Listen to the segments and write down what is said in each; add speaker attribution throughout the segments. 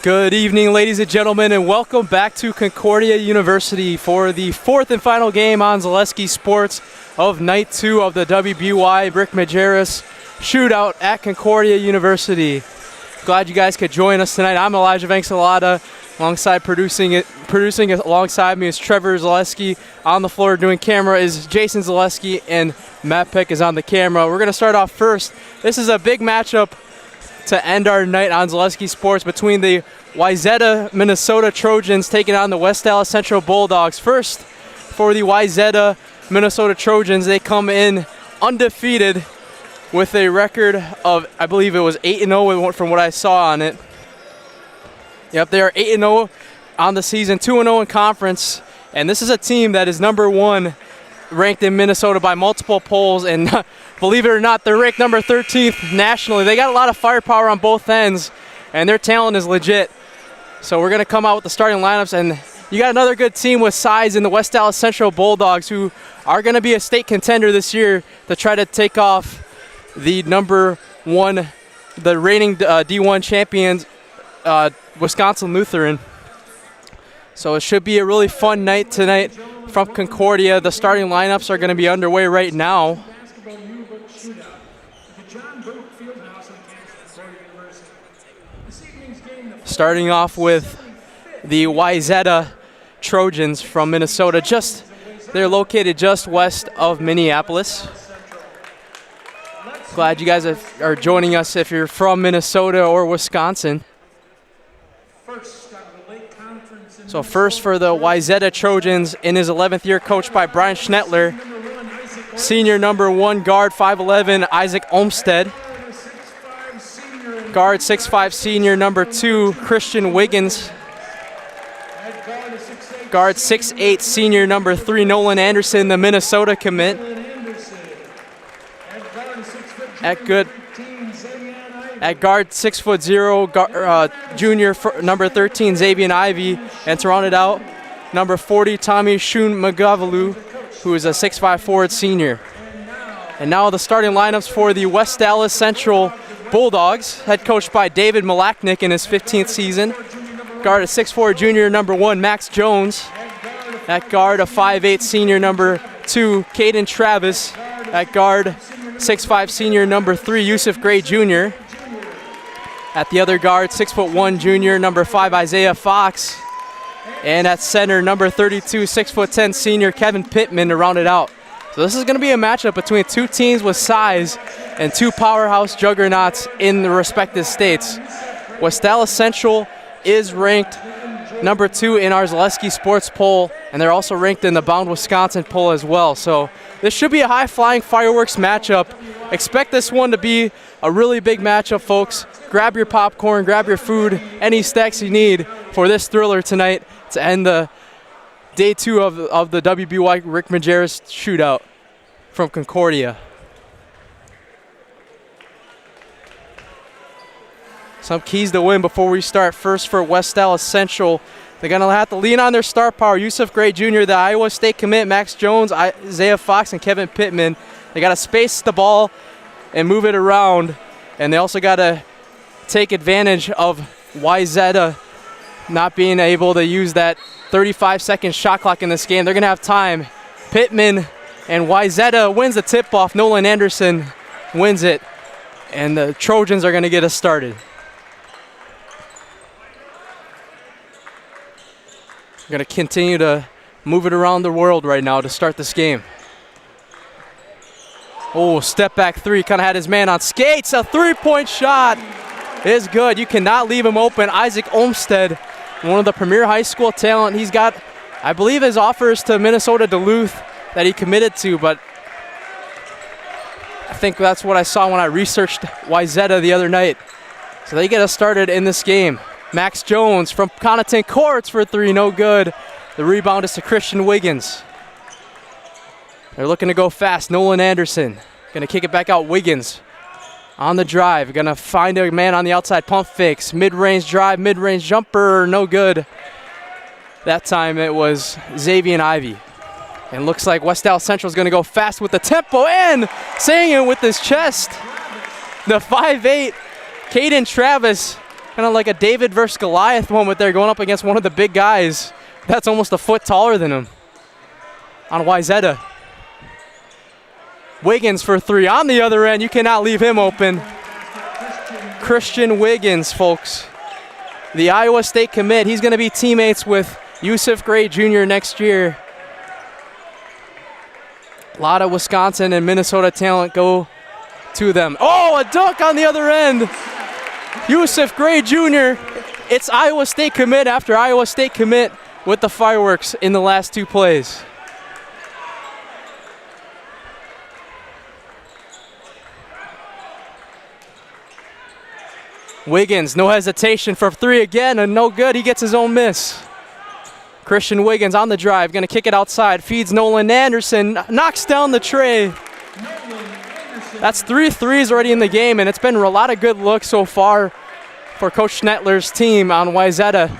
Speaker 1: Good evening, ladies and gentlemen, and welcome back to Concordia University for the fourth and final game on Zaleski Sports of Night 2 of the WBY Rick Majerus Shootout at Concordia University. Glad you guys could join us tonight. I'm Elijah Vanksalata, alongside producing alongside me is Trevor Zaleski. On the floor doing camera is Jason Zaleski, and Matt Peck is on the camera. We're going to start off first. This is a big matchup to end our night on Zaleski Sports between the Wayzata, Minnesota Trojans taking on the West Allis Central Bulldogs. First, for the Wayzata, Minnesota Trojans, they come in undefeated with a record of, I believe it was 8-0 from what I saw on it. Yep, they are 8-0 on the season, 2-0 in conference, and this is a team that is number one ranked in Minnesota by multiple polls, and believe it or not, they're ranked number 13th nationally. They got a lot of firepower on both ends, and their talent is legit. So we're going to come out with the starting lineups, and you got another good team with size in the West Allis Central Bulldogs, who are going to be a state contender this year to try to take off the number one, the reigning D1 champions, Wisconsin Lutheran. So it should be a really fun night tonight from Concordia. The starting lineups are going to be underway right now. Starting off with the Wayzata Trojans from Minnesota. They're located just west of Minneapolis. Glad you guys are joining us if you're from Minnesota or Wisconsin. So first for the Wayzata Trojans, in his 11th year, coached by Brian Schnettler. Senior number 1 guard, 5'11", Isaac Olmstead. Guard, 6'5", senior number 2, Christian Wiggins. Guard, 6'8", senior number 3, Nolan Anderson, the Minnesota commit. At guard, 6'0", junior number 13, Xavier Ivy, and to round it out, number 40, Tommy Shun Magavalu, who is a 6'5" forward senior. And now the starting lineups for the West Allis Central Bulldogs, head coached by David Malachnik in his 15th season. Guard, a 6'4", junior number 1, Max Jones. At guard, a 5'8", senior number 2, Caden Travis. At guard, 6'5", senior number 3, Yusuf Gray Jr. At the other guard, 6'1", junior number 5, Isaiah Fox. And at center, number 32, 6'10", senior Kevin Pittman to round it out. So this is going to be a matchup between two teams with size and two powerhouse juggernauts in the respective states. West Allis Central is ranked number 2 in our Zaleski Sports poll, and they're also ranked in the Bound Wisconsin poll as well. So this should be a high-flying fireworks matchup. Expect this one to be a really big matchup, folks. Grab your popcorn, grab your food, any snacks you need for this thriller tonight to end the day 2 of the WBY Rick Majerus Shootout from Concordia. Some keys to win before we start. First for West Allis Central, they're going to have to lean on their star power. Yusuf Gray Jr., the Iowa State commit, Max Jones, Isaiah Fox, and Kevin Pittman. They got to space the ball and move it around. And they also got to take advantage of Wayzata not being able to use that 35-second shot clock in this game. They're going to have time. Pittman and Wayzata wins the tip-off. Nolan Anderson wins it. And the Trojans are going to get us started. We're going to continue to move it around the world right now to start this game. Oh, step back three, kind of had his man on skates. A three-point shot is good. You cannot leave him open. Isaac Olmstead, one of the premier high school talent. He's got, I believe, his offers to Minnesota Duluth that he committed to, but I think that's what I saw when I researched Wayzata the other night. So they get us started in this game. Max Jones from Connaughton Courts for 3, no good. The rebound is to Christian Wiggins. They're looking to go fast. Nolan Anderson going to kick it back out. Wiggins on the drive. Going to find a man on the outside. Pump fakes. Mid-range drive. Mid-range jumper. No good. That time it was Xavier Ivy. And looks like West Allis Central is going to go fast with the tempo and saying it with his chest. The 5'8", Caden Travis Kind of like a David versus Goliath moment there, going up against one of the big guys that's almost a foot taller than him. On Wayzata. Wiggins for three on the other end. You cannot leave him open. Christian Wiggins, folks. The Iowa State commit. He's going to be teammates with Yusuf Gray Jr. next year. A lot of Wisconsin and Minnesota talent go to them. Oh, a dunk on the other end. Yusuf Gray Jr. It's Iowa State commit after Iowa State commit with the fireworks in the last two plays. Wiggins, no hesitation for three again, and no good. He gets his own miss. Christian Wiggins on the drive, going to kick it outside, feeds Nolan Anderson, knocks down the tray. That's 3 threes already in the game, and it's been a lot of good looks so far for Coach Schnettler's team on Wayzata.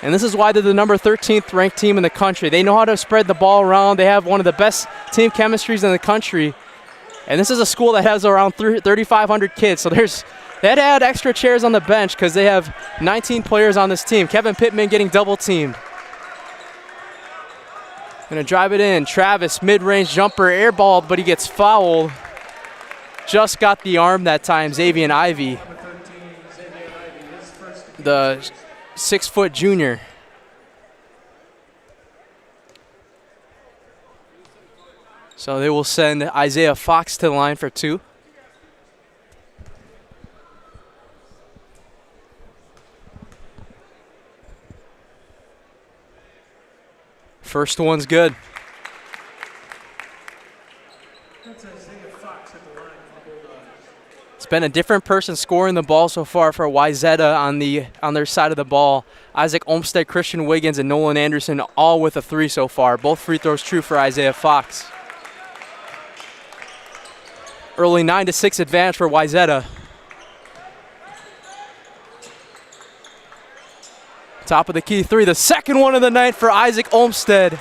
Speaker 1: And this is why they're the number 13th ranked team in the country. They know how to spread the ball around. They have one of the best team chemistries in the country. And this is a school that has around 3,500 kids, so they had to add extra chairs on the bench because they have 19 players on this team. Kevin Pittman getting double teamed. Gonna drive it in. Travis, mid-range jumper, airballed, but he gets fouled. Just got the arm that time, Xavier Ivey. The 6-foot junior. So they will send Isaiah Fox to the line for two. First one's good. It's been a different person scoring the ball so far for Wayzata on their side of the ball. Isaac Olmstead, Christian Wiggins, and Nolan Anderson all with a three so far. Both free throws true for Isaiah Fox. Early 9-6 advantage for Wayzata. Top of the key three, the second one of the night for Isaac Olmstead.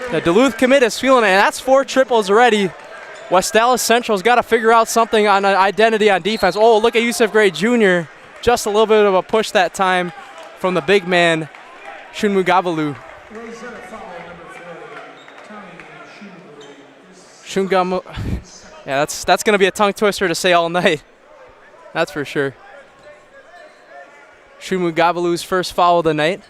Speaker 1: The Duluth commit is feeling it, and that's 4 triples already. West Allis Central's got to figure out something on an identity on defense. Oh, look at Yusuf Gray Jr. Just a little bit of a push that time from the big man, Shunmugavalu. Yeah, that's going to be a tongue twister to say all night. That's for sure. Shunmugavalu's first foul of the night.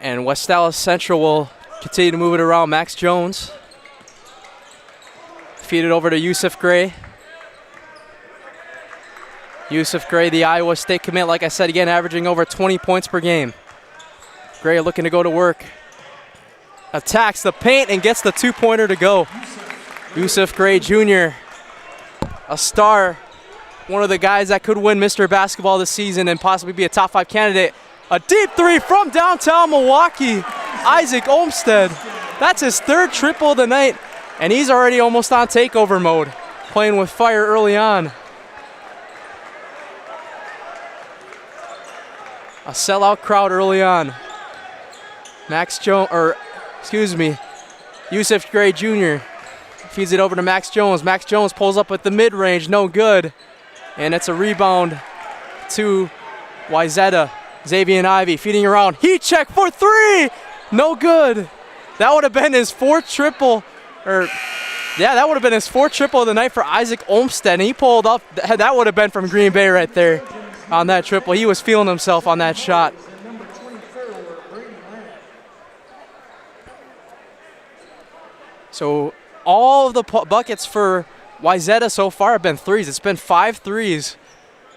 Speaker 1: And West Allis Central will continue to move it around. Max Jones. Feed it over to Yusuf Gray. Yusuf Gray, the Iowa State commit, like I said again, averaging over 20 points per game. Gray looking to go to work. Attacks the paint and gets the two-pointer to go. Yusuf Gray Jr., a star, one of the guys that could win Mr. Basketball this season and possibly be a top 5 candidate. A deep three from downtown Milwaukee, Isaac Olmstead. That's his 3rd triple of the night, and he's already almost on takeover mode, playing with fire early on. A sellout crowd early on. Yusuf Gray Jr. feeds it over to Max Jones. Max Jones pulls up with the mid-range, no good. And it's a rebound to Wayzata. Xavier Ivey feeding around. Heat check for 3, no good. That would have been his 4th triple, that would have been his 4th triple of the night for Isaac Olmstead. And he pulled up, that would have been from Green Bay right there on that triple. He was feeling himself on that shot. So all of the buckets for Wayzata so far have been threes. It's been 5 threes.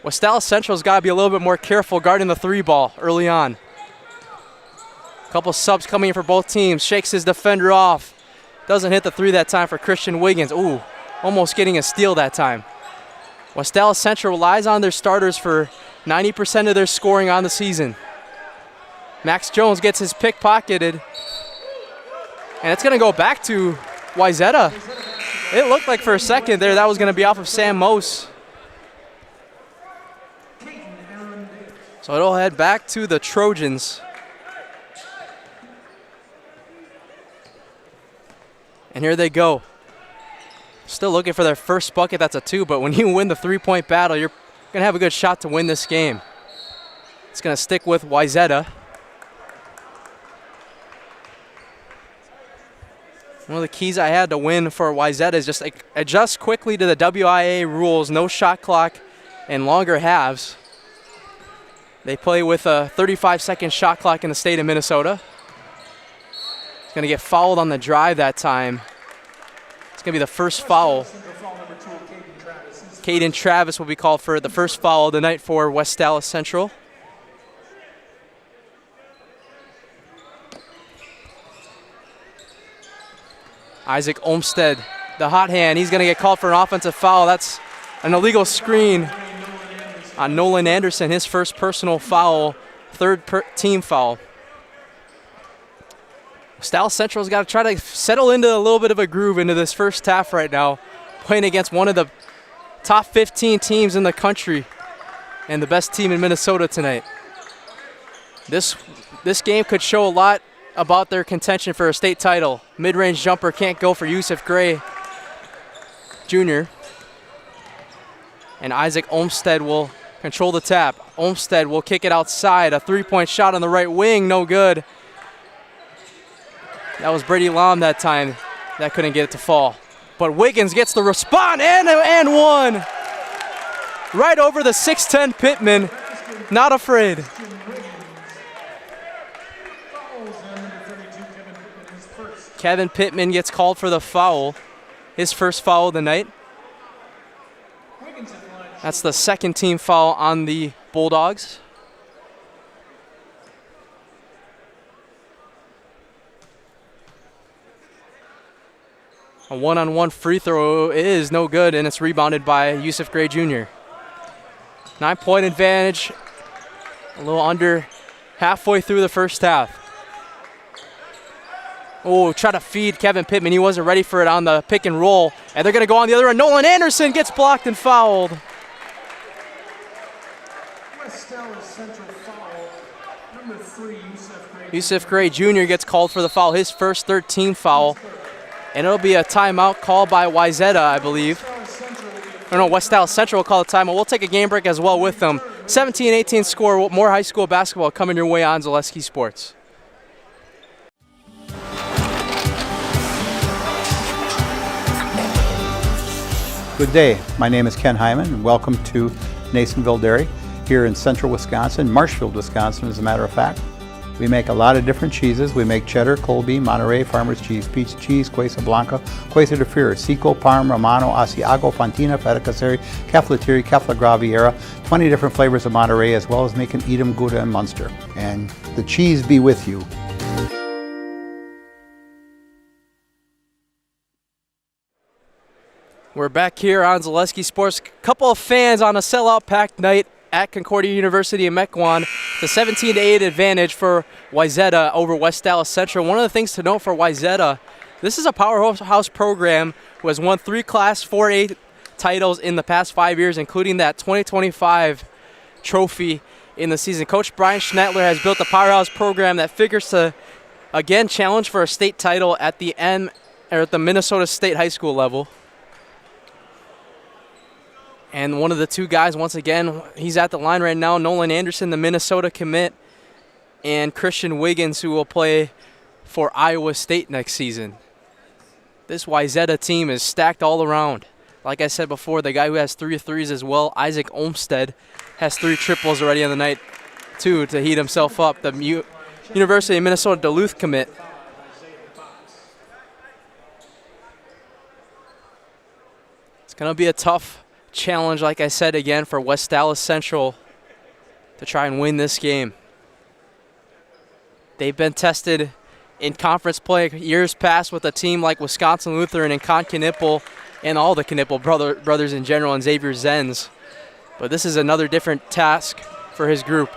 Speaker 1: West Allis Central's got to be a little bit more careful guarding the 3 ball early on. A couple subs coming in for both teams. Shakes his defender off. Doesn't hit the 3 that time for Christian Wiggins. Ooh, almost getting a steal that time. West Allis Central relies on their starters for 90% of their scoring on the season. Max Jones gets his pickpocketed. And it's going to go back to Wayzata. It looked like for a second there that was going to be off of Sam Mose. So it'll head back to the Trojans. And here they go. Still looking for their first bucket. That's a 2, but when you win the 3-point battle, you're going to have a good shot to win this game. It's going to stick with Wayzata. One of the keys I had to win for Wayzata is just adjust quickly to the WIAA rules, no shot clock and longer halves. They play with a 35-second shot clock in the state of Minnesota. He's going to get fouled on the drive that time. It's going to be the first foul. Caden Travis will be called for the first foul of the night for West Allis Central. Isaac Olmstead, the hot hand, he's going to get called for an offensive foul. That's an illegal screen on Nolan Anderson, his first personal foul, third team foul. West Allis Central's got to try to settle into a little bit of a groove into this first half right now, playing against one of the top 15 teams in the country and the best team in Minnesota tonight. This game could show a lot about their contention for a state title. Mid-range jumper can't go for Yusuf Gray Jr. And Isaac Olmstead will control the tap. Olmstead will kick it outside. A 3-point shot on the right wing, no good. That was Brady Lam that time. That couldn't get it to fall. But Wiggins gets the respond and one. Right over the 6'10 Pittman. Not afraid. Kevin Pittman gets called for the foul. His first foul of the night. That's the second team foul on the Bulldogs. A one-on-one free throw is no good, and it's rebounded by Yusuf Gray Jr. 9-point advantage, a little under halfway through the first half. Oh, try to feed Kevin Pittman. He wasn't ready for it on the pick and roll, and they're going to go on the other end. Nolan Anderson gets blocked and fouled.
Speaker 2: West Allis Central foul, number 3,
Speaker 1: Yusuf Gray Jr. gets called for the foul, his first third-team foul. And it'll be a timeout called by Wayzata, I believe. Or no, West Allis Central will call a timeout. We'll take a game break as well with them. 17-18 score, more high school basketball coming your way on Zaleski Sports.
Speaker 3: Good day. My name is Ken Hyman, and welcome to Nasonville Dairy here in central Wisconsin, Marshfield, Wisconsin, as a matter of fact. We make a lot of different cheeses. We make cheddar, Colby, Monterey, Farmer's Cheese, Peach Cheese, Quesa Blanca, Quesa de Fury, Seco, Parm, Romano, Asiago, Fontina, Feta Caseri, Caflatiri, Cafla Graviera, 20 different flavors of Monterey, as well as making Edam, Gouda, and Munster. And the cheese be with you.
Speaker 1: We're back here on Zaleski Sports. Couple of fans on a sellout packed night at Concordia University in Mequon. It's a 17-8 advantage for Wayzata over West Allis Central. One of the things to note for Wayzata, this is a powerhouse program who has won 3 Class 4A titles in the past 5 years, including that 2025 trophy in the season. Coach Brian Schnettler has built a powerhouse program that figures to, again, challenge for a state title at the Minnesota State High School level. And one of the two guys, once again, he's at the line right now, Nolan Anderson, the Minnesota commit, and Christian Wiggins, who will play for Iowa State next season. This Wayzata team is stacked all around. Like I said before, the guy who has 3 threes as well, Isaac Olmstead, has 3 triples already on the night, too, to heat himself up. The University of Minnesota Duluth commit. It's going to be a tough challenge, like I said again, for West Allis Central to try and win this game. They've been tested in conference play years past with a team like Wisconsin Lutheran and Con Knipple and all the Knipple brothers in general and Xavier Zenz. But this is another different task for his group.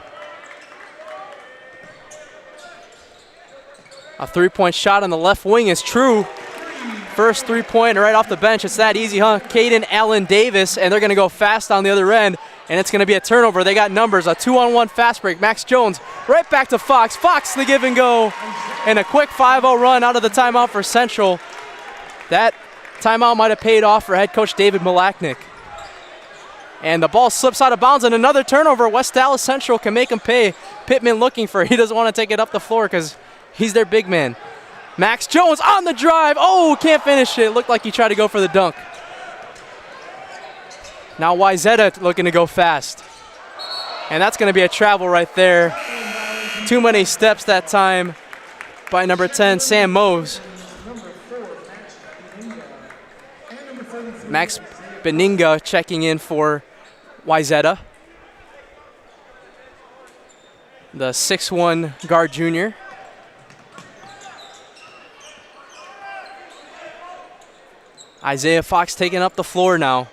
Speaker 1: A 3-point shot on the left wing is true. First 3-pointer right off the bench. It's that easy, huh? Caden Allen Davis, and they're going to go fast on the other end, and it's going to be a turnover. They got numbers, a 2-on-1 fast break. Max Jones right back to Fox. Fox the give and go, and a quick 5-0 run out of the timeout for Central. That timeout might have paid off for head coach David Malachnik. And the ball slips out of bounds, and another turnover. West Allis Central can make him pay. Pittman looking for it. He doesn't want to take it up the floor because he's their big man. Max Jones on the drive. Oh, can't finish it. Looked like he tried to go for the dunk. Now Wayzata looking to go fast. And that's going to be a travel right there. Too many steps that time by number 10, Sam Mose. Max Beninga checking in for Wayzata. The 6'1" guard junior. Isaiah Fox taking up the floor now.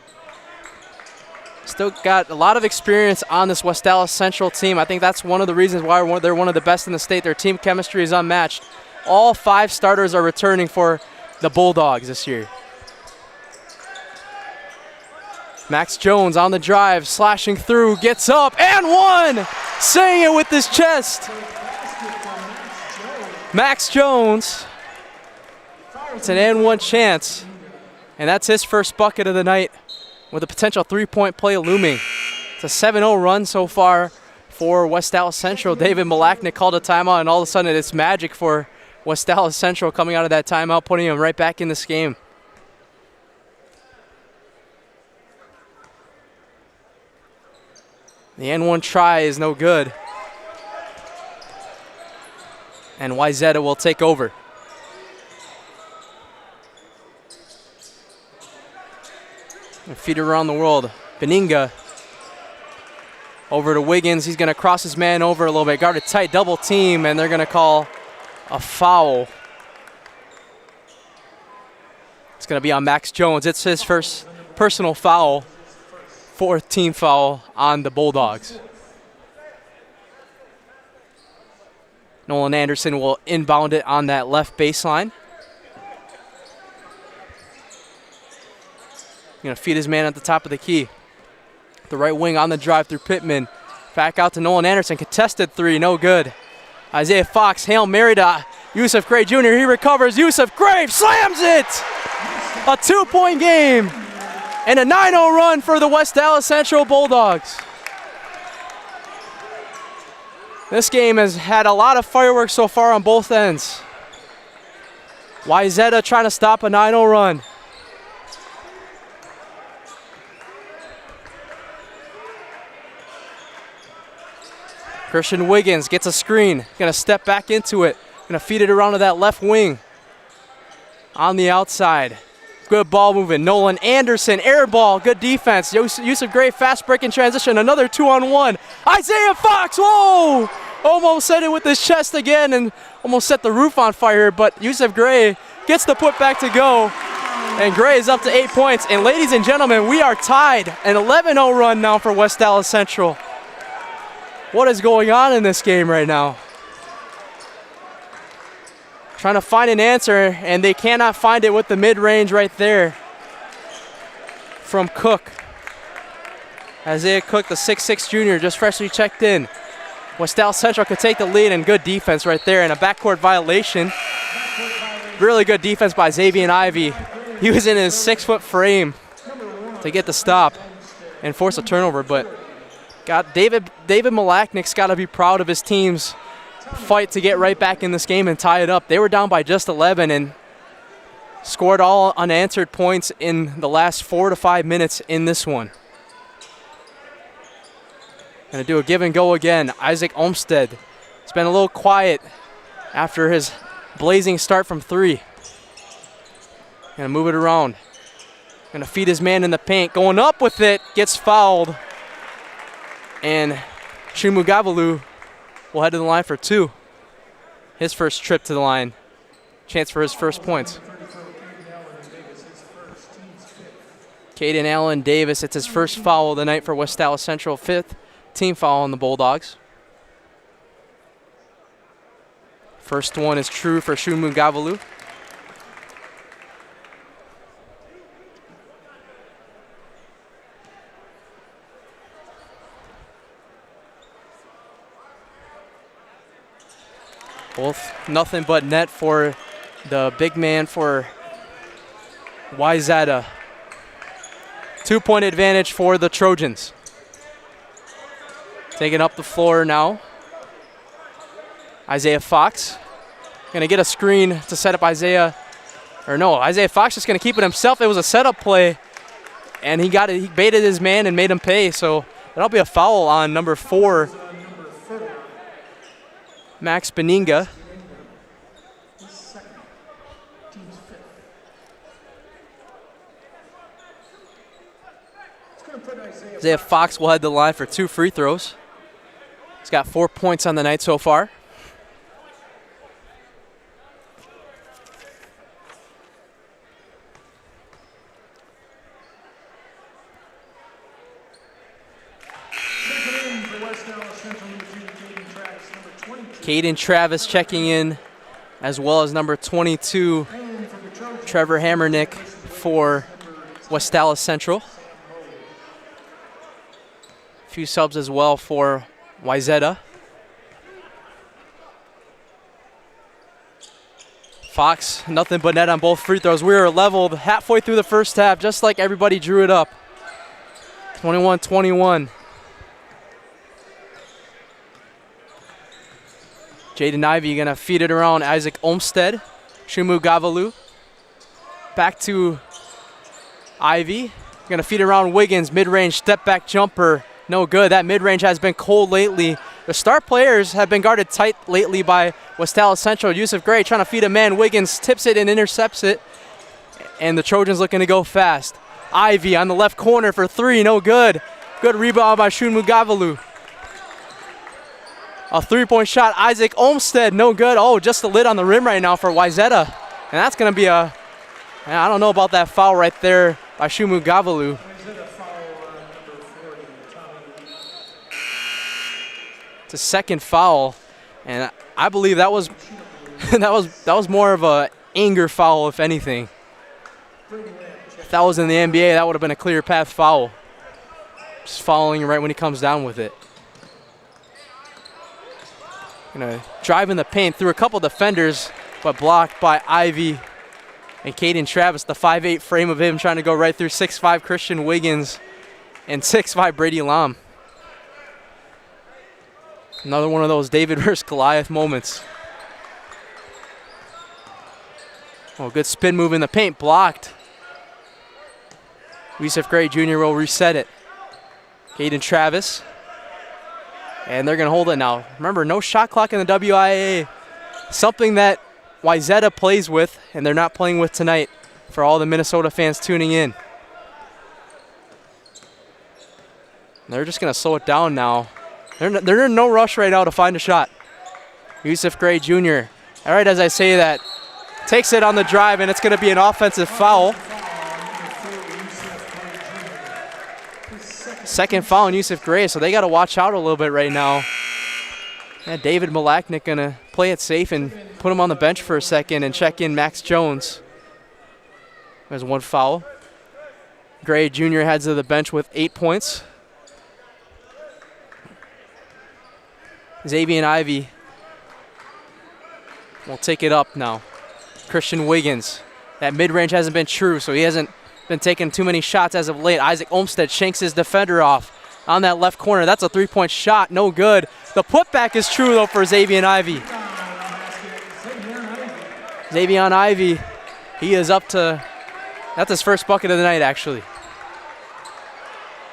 Speaker 1: Still got a lot of experience on this West Allis Central team. I think that's one of the reasons why they're one of the best in the state. Their team chemistry is unmatched. All 5 starters are returning for the Bulldogs this year. Max Jones on the drive, slashing through, gets up, and one! Saying it with his chest. Max Jones. It's an and one chance. And that's his first bucket of the night with a potential 3-point play looming. It's a 7-0 run so far for West Allis Central. David Malachnik called a timeout, and all of a sudden it's magic for West Allis Central coming out of that timeout, putting him right back in this game. The N1 try is no good. And Wayzata will take over. And feed it around the world. Beninga over to Wiggins. He's going to cross his man over a little bit. Guarded tight, double team, and they're going to call a foul. It's going to be on Max Jones. It's his first personal foul. 4th team foul on the Bulldogs. Nolan Anderson will inbound it on that left baseline. Going to feed his man at the top of the key. The right wing on the drive through Pittman. Back out to Nolan Anderson. Contested 3, no good. Isaiah Fox, Hail Mary to Yusuf Gray Jr. He recovers. Yusuf Gray slams it! A 2-point game. And a 9-0 run for the West Allis Central Bulldogs. This game has had a lot of fireworks so far on both ends. Wayzata trying to stop a 9-0 run. Christian Wiggins gets a screen. Going to step back into it. Going to feed it around to that left wing. On the outside. Good ball moving. Nolan Anderson, air ball, good defense. Yusuf Gray, fast break in transition. Another 2-on-1. Isaiah Fox, whoa! Almost set it with his chest again and almost set the roof on fire, but Yusuf Gray gets the putback to go. And Gray is up to 8 points. And ladies and gentlemen, we are tied. An 11-0 run now for West Allis Central. What is going on in this game right now? Trying to find an answer, and they cannot find it with the mid-range right there from Cook. Isaiah Cook, the 6'6" junior, just freshly checked in. West Allis Central could take the lead, and good defense right there, and a backcourt violation. Really good defense by Xavier Ivey. He was in his 6-foot frame to get the stop and force a turnover, but David Malachnik's got to be proud of his team's fight to get right back in this game and tie it up. They were down by just 11 and scored all unanswered points in the last 4 to 5 minutes in this one. Going to do a give and go again. Isaac Olmstead. It's been a little quiet after his blazing start from 3. Going to move it around. Going to feed his man in the paint. Going up with it. Gets fouled. And Shumugavalu will head to the line for 2. His first trip to the line. Chance for his first points. Caden Allen Davis, it's his first foul of the night for West Allis Central. 5th team foul on the Bulldogs. First one is true for Shumugavalu. Both nothing but net for the big man for Wayzata. 2-point advantage for the Trojans. Taking up the floor now. Isaiah Fox. Gonna get a screen to set up Isaiah. Or no, Isaiah Fox just gonna keep it himself. It was a setup play. And he got it. He baited his man and made him pay. So that'll be a foul on number 4, Max Beninga. Isaiah Fox will head the line for 2 free throws. He's got 4 points on the night so far. Caden Travis checking in, as well as number 22, Trevor Hammernick for West Allis Central. A few subs as well for Wayzata. Fox, nothing but net on both free throws. We were leveled halfway through the first half, just like everybody drew it up. 21-21. Jaden Ivey gonna feed it around Isaac Olmstead. Shumu Gavalu. Back to Ivey. Gonna feed it around Wiggins. Mid-range step back jumper. No good. That mid-range has been cold lately. The star players have been guarded tight lately by West Allis Central. Yusuf Gray trying to feed a man. Wiggins tips it and intercepts it. And the Trojans looking to go fast. Ivey on the left corner for 3. No good. Good rebound by Shumu Gavalu. A 3-point shot, Isaac Olmstead, no good. Oh, just the lid on the rim right now for Wayzata. And that's going to be I don't know about that foul right there by Shumu Gavalu. It's a second foul, and I believe that was that was more of a anger foul, if anything. If that was in the NBA, that would have been a clear path foul. Just fouling right when he comes down with it. Gonna drive in the paint through a couple defenders, but blocked by Ivey and Caden Travis. The 5'8" frame of him trying to go right through 6'5" Christian Wiggins and 6'5" Brady Lam. Another one of those David versus Goliath moments. Oh, good spin move in the paint, blocked. Yusuf Gray Jr. will reset it. Caden Travis. And they're going to hold it now. Remember, no shot clock in the WIAA. Something that Wayzata plays with, and they're not playing with tonight for all the Minnesota fans tuning in. They're just going to slow it down now. They're in no rush right now to find a shot. Yusuf Gray Jr. All right, as I say that, takes it on the drive, and it's going to be an offensive foul. Second foul on Yusuf Gray, so they got to watch out a little bit right now. Yeah, David Malaknik going to play it safe and put him on the bench for a second and check in Max Jones. There's one foul. Gray Jr. heads to the bench with 8 points. Xavier Ivey will take it up now. Christian Wiggins. That mid-range hasn't been true, so he hasn't been taking too many shots as of late. Isaac Olmstead shanks his defender off on that left corner. That's a 3-point shot, no good. The putback is true, though, for Xavier Ivey. Xavier Ivey, he is up to, that's his first bucket of the night, actually.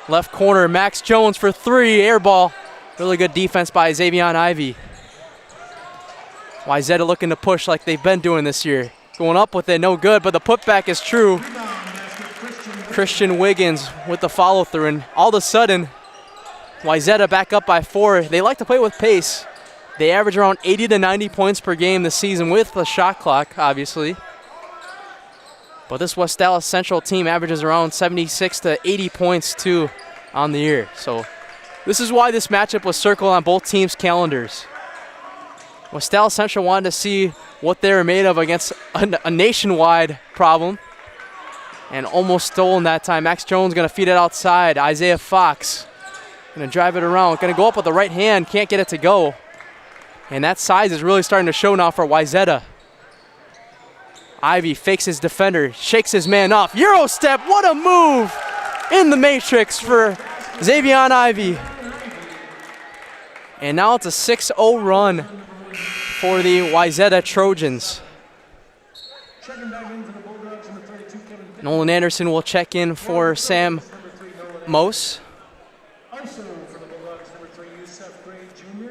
Speaker 1: Left corner, Max Jones for 3, air ball. Really good defense by Xavier Ivey. Wayzata looking to push like they've been doing this year. Going up with it, no good, but the putback is true. Christian Wiggins with the follow-through, and all of a sudden, Wayzata back up by 4. They like to play with pace. They average around 80 to 90 points per game this season with the shot clock, obviously. But this West Allis Central team averages around 76 to 80 points, too, on the year. So this is why this matchup was circled on both teams' calendars. West Allis Central wanted to see what they were made of against a nationwide problem. And almost stolen that time. Max Jones going to feed it outside. Isaiah Fox going to drive it around. Going to go up with the right hand. Can't get it to go. And that size is really starting to show now for Wayzata. Ivy fakes his defender, shakes his man off. Euro step, what a move in the matrix for Xavion Ivy. And now it's a 6-0 run for the Wayzata Trojans. Nolan Anderson will check in for Sam Mose.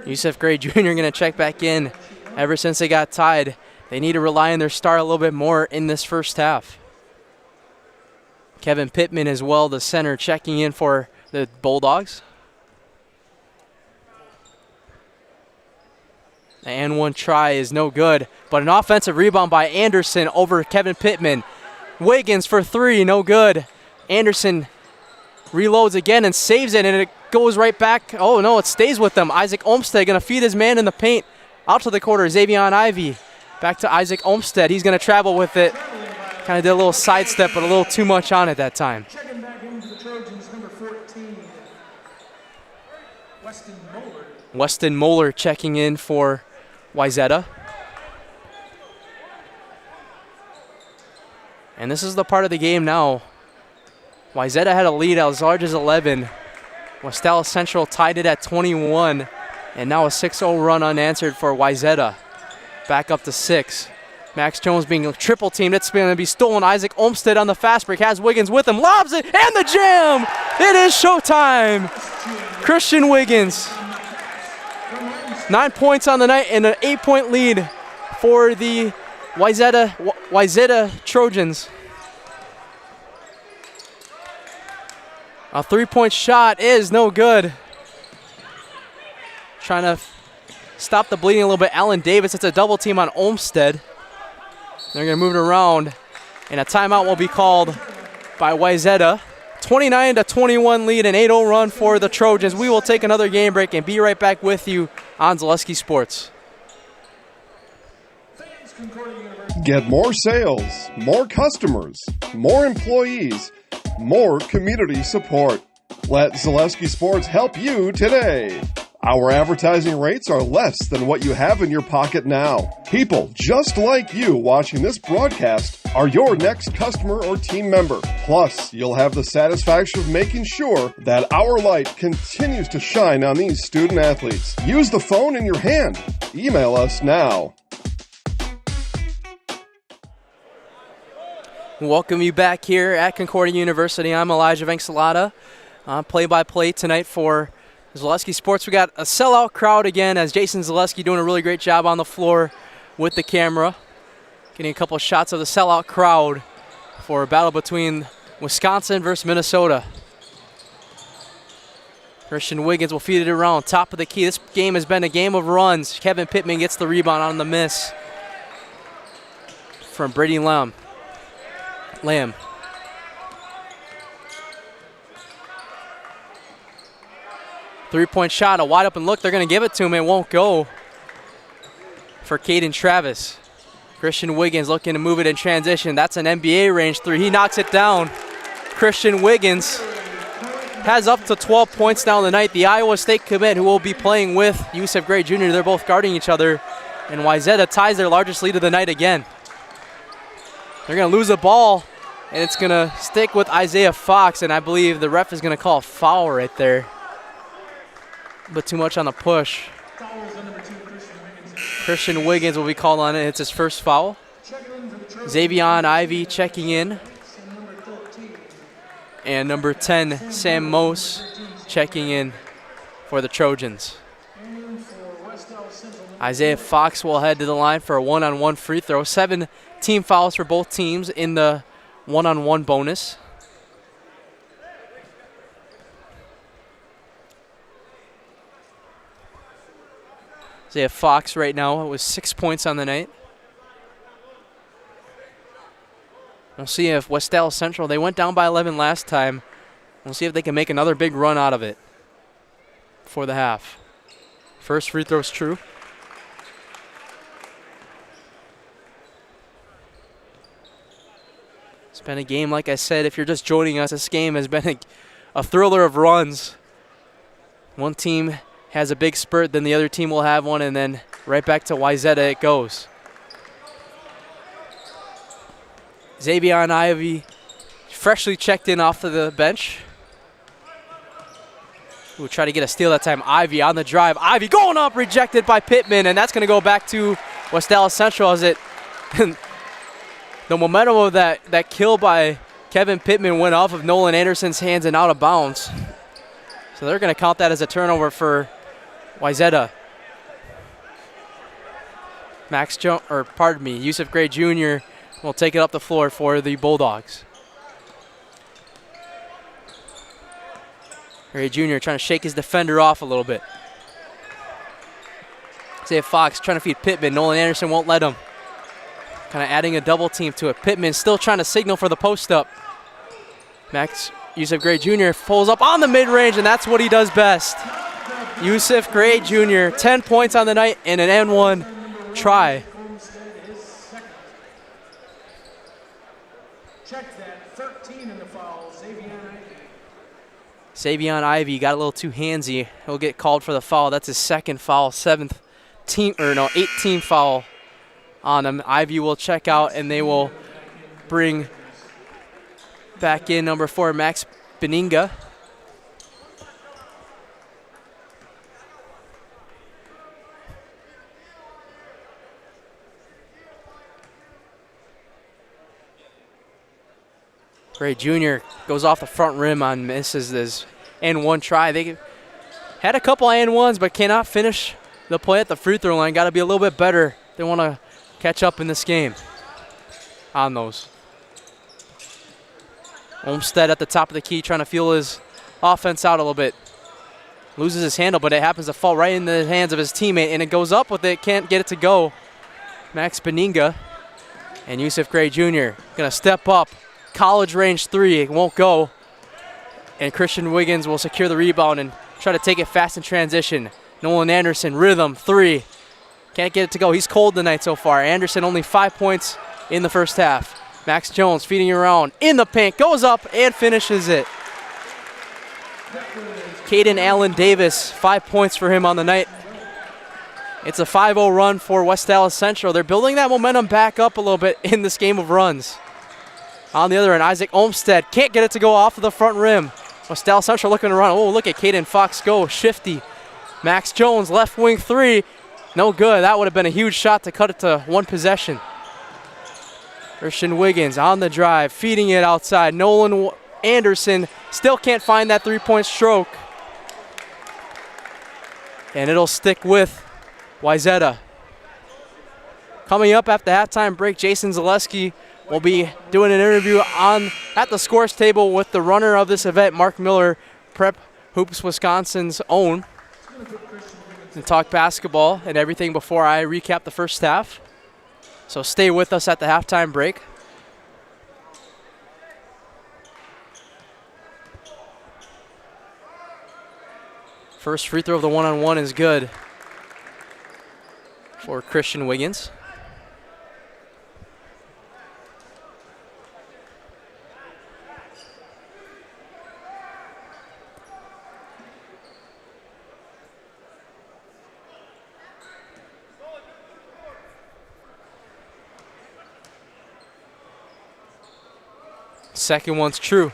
Speaker 1: Yusef Gray Jr. going to check back in. Ever since they got tied, they need to rely on their star a little bit more in this first half. Kevin Pittman as well, the center, checking in for the Bulldogs. And one try is no good, but an offensive rebound by Anderson over Kevin Pittman. Wiggins for three, no good. Anderson reloads again and saves it, and it goes right back. Oh no, it stays with them. Isaac Olmstead going to feed his man in the paint. Out to the quarter, Xavion Ivy. Back to Isaac Olmstead. He's going to travel with it. Kind of did a little sidestep, but a little too much on it that time.
Speaker 2: Checking back into the Trojans, number 14, Weston Moeller.
Speaker 1: Weston Moeller checking in for Wayzata. And this is the part of the game now. Wayzata had a lead as large as 11. West Allis Central tied it at 21. And now a 6-0 run unanswered for Wayzata. Back up to 6. Max Jones being triple teamed. It's going to be stolen. Isaac Olmstead on the fast break. Has Wiggins with him. Lobs it. And the jam. It is showtime. Christian Wiggins. 9 points on the night and an 8-point lead for the Wayzata Trojans. A 3-point shot is no good. Trying to stop the bleeding a little bit. Allen Davis, it's a double team on Olmstead. They're going to move it around, and a timeout will be called by Wayzata. 29-21 lead, an 8-0 run for the Trojans. We will take another game break and be right back with you on Zaleski Sports.
Speaker 4: Get more sales, more customers, more employees, more community support. Let Zaleski Sports help you today. Our advertising rates are less than what you have in your pocket now. People just like you watching this broadcast are your next customer or team member. Plus, you'll have the satisfaction of making sure that our light continues to shine on these student athletes. Use the phone in your hand. Email us now.
Speaker 1: Welcome you back here at Concordia University. I'm Elijah Venxalata. Play-by-play tonight for Zaleski Sports. We got a sellout crowd again as Jason Zaleski doing a really great job on the floor with the camera. Getting a couple of shots of the sellout crowd for a battle between Wisconsin versus Minnesota. Christian Wiggins will feed it around, top of the key. This game has been a game of runs. Kevin Pittman gets the rebound on the miss from Brady Lamb. 3-point shot, a wide open look. They're going to give it to him. It won't go for Caden Travis. Christian Wiggins looking to move it in transition. That's an NBA range three. He knocks it down. Christian Wiggins has up to 12 points now in the night. The Iowa State commit who will be playing with Yusef Gray Jr. They're both guarding each other. And Wayzata ties their largest lead of the night again. They're going to lose the ball, and it's going to stick with Isaiah Fox. And I believe the ref is going to call a foul right there. But too much on the push. Christian Wiggins will be called on it. It's his first foul. Xavion Ivy checking in. And number 10, Sam Mose, checking in for the Trojans. Isaiah Fox will head to the line for a one-on-one free throw. 7 team fouls for both teams in the one-on-one bonus. Isaiah Fox right now with 6 points on the night. We'll see if West Allis Central, they went down by 11 last time. We'll see if they can make another big run out of it for the half. First free throw's true. It's been a game, like I said, if you're just joining us, this game has been a thriller of runs. One team has a big spurt, then the other team will have one, and then right back to Wayzata it goes. Xavier Ivy freshly checked in off of the bench. We'll try to get a steal that time. Ivy on the drive. Ivy going up, rejected by Pittman, and that's going to go back to West Allis Central as it the momentum of that kill by Kevin Pittman went off of Nolan Anderson's hands and out of bounds. So they're going to count that as a turnover for Wayzata. Yusuf Gray Jr. will take it up the floor for the Bulldogs. Gray Jr. trying to shake his defender off a little bit. Isaiah Fox trying to feed Pittman. Nolan Anderson won't let him. Kind of adding a double team to it. Pittman still trying to signal for the post up. Yusuf Gray Jr. pulls up on the mid-range, and that's what he does best. Yusuf Gray Jr., 10 points on the night and an N1 try.
Speaker 2: Check that, 13 in the foul, Xavier Ivy.
Speaker 1: Savion Ivy got a little too handsy. He'll get called for the foul. That's his second foul, 18th foul on him. Ivy will check out, and they will bring back in number 4, Max Beninga. Gray Jr. goes off the front rim on misses this N1 try. They had a couple N1s but cannot finish the play at the free throw line. Got to be a little bit better. They want to catch up in this game on those. Olmstead at the top of the key trying to feel his offense out a little bit. Loses his handle, but it happens to fall right in the hands of his teammate, and it goes up with it. Can't get it to go. Max Beninga and Yusuf Gray Jr. going to step up. College range three, it won't go. And Christian Wiggins will secure the rebound and try to take it fast in transition. Nolan Anderson, rhythm, three. Can't get it to go. He's cold tonight so far. Anderson only 5 points in the first half. Max Jones feeding around in the paint, goes up and finishes it. Caden Allen Davis, 5 points for him on the night. It's a 5-0 run for West Allis Central. They're building that momentum back up a little bit in this game of runs. On the other end, Isaac Olmstead can't get it to go off of the front rim. West Allis Central looking to run. Oh, look at Caden Fox go, shifty. Max Jones, left wing three. No good. That would have been a huge shot to cut it to one possession. Christian Wiggins on the drive, feeding it outside. Nolan Anderson still can't find that three-point stroke. And it'll stick with Wayzata. Coming up after halftime break, Jason Zaleski will be doing an interview at the scores table with the runner of this event, Mark Miller, Prep Hoops Wisconsin's own, and talk basketball and everything before I recap the first half. So stay with us at the halftime break. First free throw of the one-on-one is good for Christian Wiggins. Second one's true.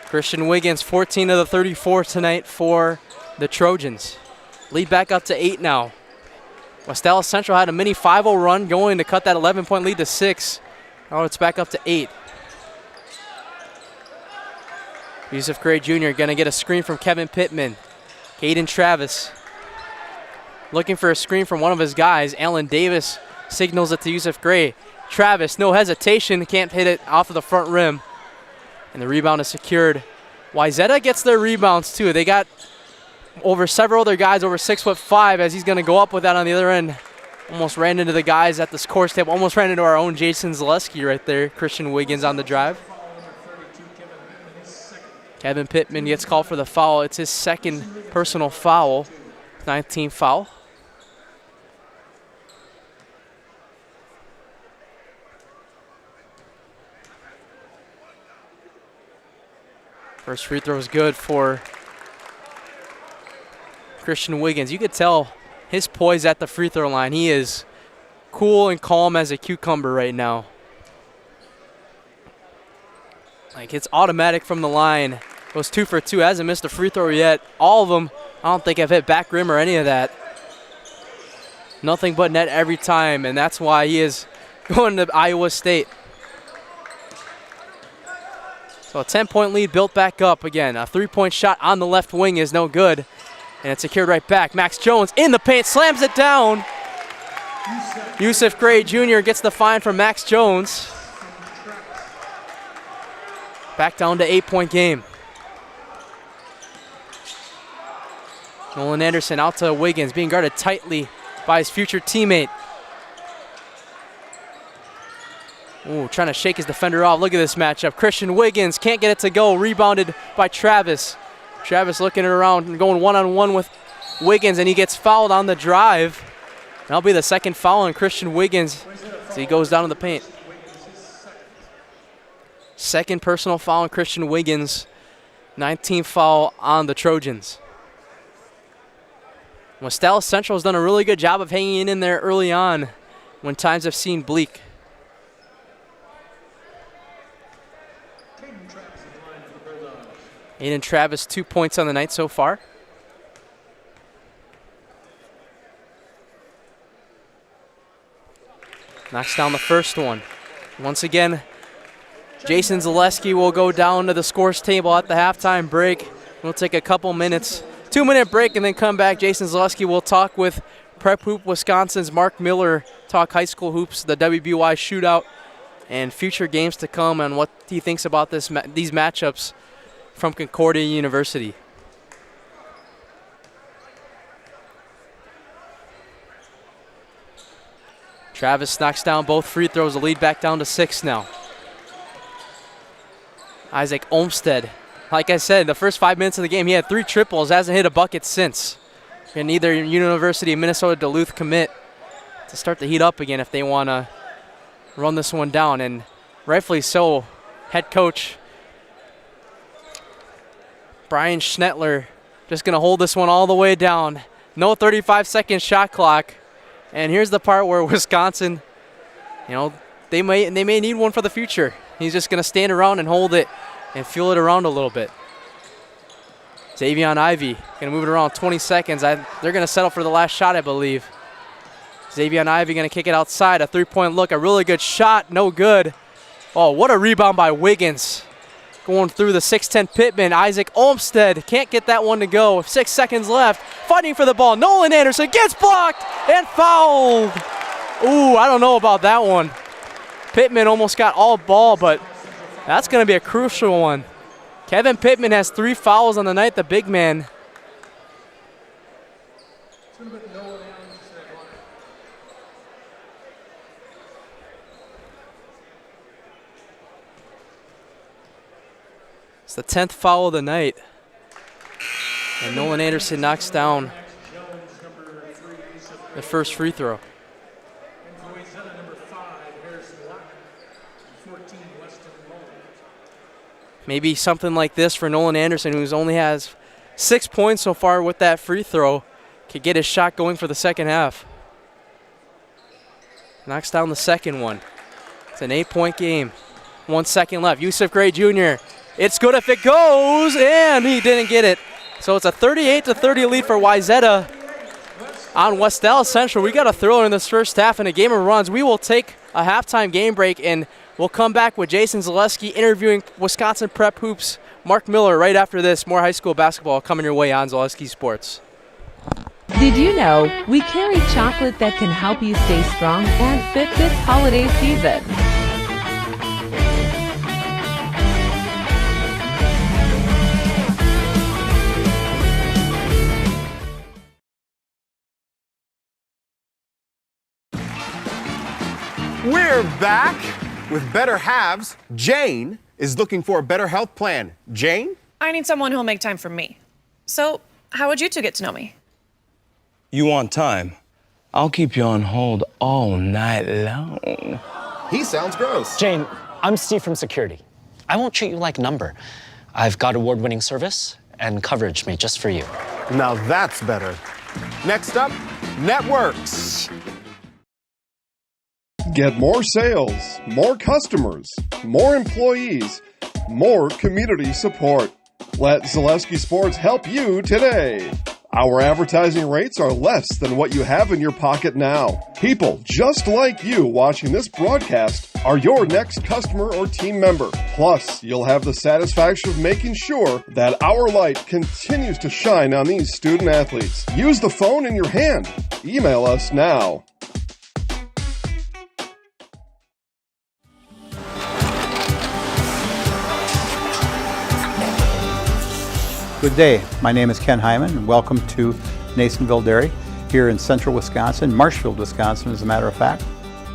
Speaker 1: Christian Wiggins, 14 of the 34 tonight for the Trojans. Lead back up to 8 now. West Allis Central had a mini 5-0 run going to cut that 11-point lead to 6. Now it's back up to 8. Yusuf Gray Jr. going to get a screen from Kevin Pittman. Caden Travis looking for a screen from one of his guys. Allen Davis signals it to Yusuf Gray. Travis, no hesitation, can't hit it off of the front rim. And the rebound is secured. Wayzata gets their rebounds too. They got over several other guys over 6'5" as he's going to go up with that on the other end. Almost ran into the guys at the scores table. Almost ran into our own Jason Zaleski right there. Christian Wiggins on the drive. Kevin Pittman gets called for the foul. It's his second personal foul. 19th foul. First free throw is good for Christian Wiggins. You could tell his poise at the free throw line. He is cool and calm as a cucumber right now. Like, it's automatic from the line. Goes 2 for 2. Hasn't missed a free throw yet. All of them, I don't think have hit back rim or any of that. Nothing but net every time, and that's why he is going to Iowa State. So a 10-point lead built back up again. A 3-point shot on the left wing is no good. And it's secured right back. Max Jones in the paint, slams it down. Yusuf Gray Jr. gets the fine from Max Jones. Back down to 8-point game. Nolan Anderson out to Wiggins, being guarded tightly by his future teammate. Ooh, trying to shake his defender off. Look at this matchup. Christian Wiggins can't get it to go. Rebounded by Travis. Travis looking it around and going one-on-one with Wiggins, and he gets fouled on the drive. That'll be the second foul on Christian Wiggins as he goes down to the paint. Second personal foul on Christian Wiggins. 19th foul on the Trojans. West Allis Central has done a really good job of hanging in there early on when times have seemed bleak. Aiden Travis, 2 points on the night so far. Knocks down the first one. Once again, Jason Zaleski will go down to the scores table at the halftime break. We'll take a couple minutes, 2-minute break, and then come back. Jason Zaleski will talk with Prep Hoop Wisconsin's Mark Miller, talk high school hoops, the WBY shootout, and future games to come, and what he thinks about these matchups from Concordia University. Travis knocks down both free throws, the lead back down to 6 now. Isaac Olmstead, like I said, the first 5 minutes of the game, he had 3 triples, hasn't hit a bucket since. And either University of Minnesota Duluth commit to start to heat up again if they want to run this one down, and rightfully so. Head coach Brian Schnettler just going to hold this one all the way down. No 35-second shot clock. And here's the part where Wisconsin, they may need one for the future. He's just going to stand around and hold it and feel it around a little bit. Xavion Ivey going to move it around 20 seconds. They're going to settle for the last shot, I believe. Xavion Ivey going to kick it outside. A 3-point look, a really good shot, no good. Oh, what a rebound by Wiggins. Going through the 6'10 Pittman. Isaac Olmstead can't get that one to go. 6 seconds left. Fighting for the ball. Nolan Anderson gets blocked and fouled. Ooh, I don't know about that one. Pittman almost got all ball, but that's going to be a crucial one. Kevin Pittman has 3 fouls on the night, the big man. It's the 10th foul of the night. And Nolan Anderson knocks down the first free throw. Maybe something like this for Nolan Anderson, who's only has 6 points so far with that free throw, could get his shot going for the second half. Knocks down the second one. It's an 8-point game. 1 second left. Yusuf Gray Jr. It's good if it goes, and he didn't get it. So it's a 38-30 lead for Wayzata on West Allis Central. We got a thriller in this first half and a game of runs. We will take a halftime game break, and we'll come back with Jason Zaleski interviewing Wisconsin Prep Hoops Mark Miller right after this. More high school basketball coming your way on Zaleski Sports.
Speaker 5: Did you know we carry chocolate that can help you stay strong and fit this holiday season?
Speaker 6: We're back with better halves. Jane is looking for a better health plan. Jane?
Speaker 7: I need someone who'll make time for me. So, how would you two get to know me?
Speaker 8: You want time? I'll keep you on hold all night long.
Speaker 6: He sounds gross.
Speaker 9: Jane, I'm Steve from security. I won't treat you like a number. I've got award-winning service and coverage made just for you.
Speaker 6: Now that's better. Next up, networks.
Speaker 4: Get more sales, more customers, more employees, more community support. Let Zaleski Sports help you today. Our advertising rates are less than what you have in your pocket now. People just like you watching this broadcast are your next customer or team member. Plus, you'll have the satisfaction of making sure that our light continues to shine on these student athletes. Use the phone in your hand. Email us now.
Speaker 3: Good day. My name is Ken Hyman, and welcome to Nasonville Dairy here in central Wisconsin, Marshfield, Wisconsin, as a matter of fact.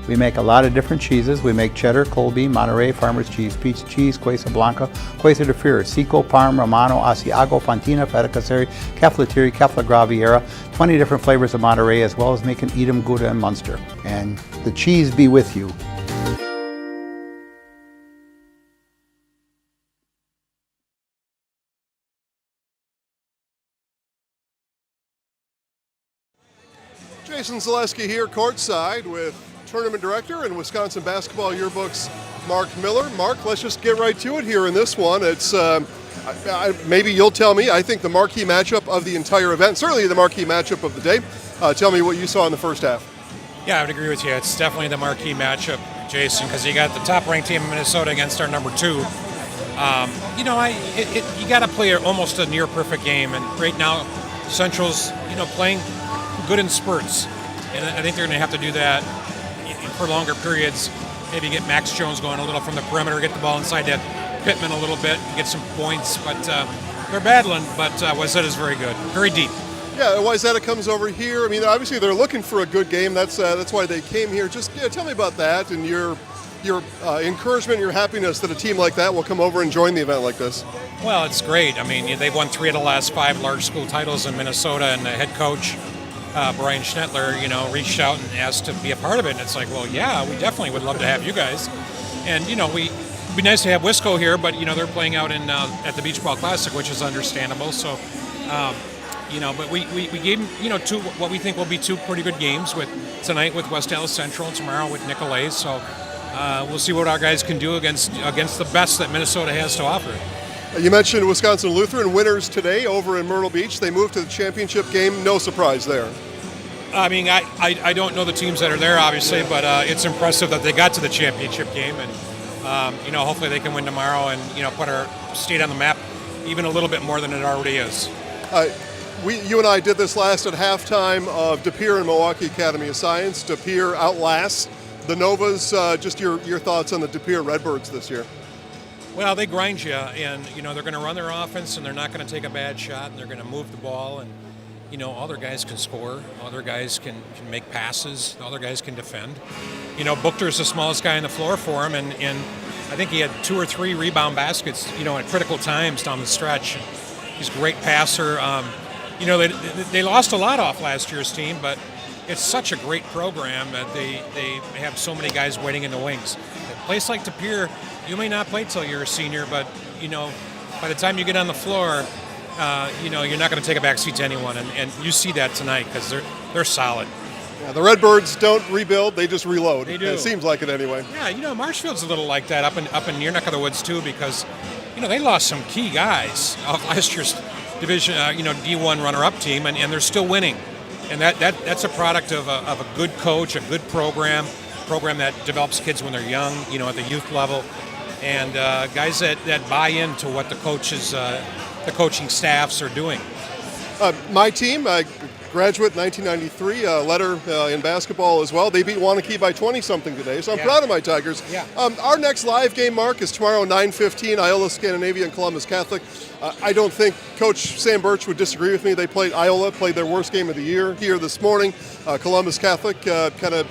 Speaker 3: We make a lot of different cheeses. We make cheddar, Colby, Monterey, Farmer's Cheese, Peach Cheese, Quesa Blanca, Quesa de Freer, Seco, Parm, Romano, Asiago, Fontina, Feta Caseri, Caflateri, Cafla Graviera, 20 different flavors of Monterey, as well as making Edam, Gouda, and Munster. And the cheese be with you.
Speaker 4: Jason Zaleski here courtside with Tournament Director and Wisconsin Basketball Yearbook's Mark Miller. Mark, let's just get right to it here in this one. It's maybe you'll tell me, I think the marquee matchup of the entire event, certainly the marquee matchup of the day. Tell me what you saw in the first half.
Speaker 10: Yeah, I would agree with you. It's definitely the marquee matchup, Jason, because you got the top-ranked team in Minnesota against our number 2. You got to play almost a near-perfect game, and right now Central's, playing good in spurts, and I think they're going to have to do that for longer periods. Maybe get Max Jones going a little from the perimeter, get the ball inside to Pittman a little bit, get some points. But they're battling, but Wayzata is very good, very deep.
Speaker 4: Yeah, Wayzata comes over here. I mean, obviously they're looking for a good game. That's why they came here. Just tell me about that and your encouragement, your happiness that a team like that will come over and join the event like this.
Speaker 10: Well, it's great. I mean, they've won 3 of the last 5 large school titles in Minnesota, and the head coach, Brian Schnettler, reached out and asked to be a part of it. And it's like, well, yeah, we definitely would love to have you guys. And, it'd be nice to have Wisco here, but, they're playing out in at the Beach Ball Classic, which is understandable. So, but we gave them, 2, what we think will be 2 pretty good games tonight with West Allis Central and tomorrow with Nicolet. So we'll see what our guys can do against the best that Minnesota has to offer.
Speaker 4: You mentioned Wisconsin Lutheran winners today over in Myrtle Beach. They moved to the championship game. No surprise there.
Speaker 10: I mean, I don't know the teams that are there, obviously, but it's impressive that they got to the championship game. And, hopefully they can win tomorrow and, put our state on the map even a little bit more than it already is.
Speaker 4: You and I did this last at halftime of De Pere and Milwaukee Academy of Science. De Pere outlasts the Novas. Just your thoughts on the De Pere Redbirds this year.
Speaker 10: Well, they grind you, and, they're going to run their offense, and they're not going to take a bad shot, and they're going to move the ball, and, all their guys can score, other guys can make passes, other guys can defend. Buchter's the smallest guy on the floor for him, and I think he had 2 or 3 rebound baskets, at critical times down the stretch. He's a great passer. They lost a lot off last year's team, but it's such a great program that they have so many guys waiting in the wings. A place like De Pere, you may not play till you're a senior, but, by the time you get on the floor, you're not going to take a back seat to anyone. And you see that tonight because they're solid.
Speaker 4: Yeah, the Redbirds don't rebuild, they just reload.
Speaker 10: They do.
Speaker 4: It seems like it anyway.
Speaker 10: Yeah, Marshfield's a little like that up in your neck of the woods, too, because, they lost some key guys off last year's division, D1 runner-up team, and they're still winning. And that's a product of a good coach, a good program that develops kids when they're young, at the youth level, and guys that buy into what the coaching staffs are doing.
Speaker 4: My team, graduate 1993, letter in basketball as well. They beat Wanakee by 20-something today, so I'm proud of my Tigers.
Speaker 10: Yeah.
Speaker 4: Our next live game, Mark, is tomorrow 9:15, Iola Scandinavia and Columbus Catholic. I don't think Coach Sam Birch would disagree with me. Iola played their worst game of the year here this morning. Columbus Catholic kind of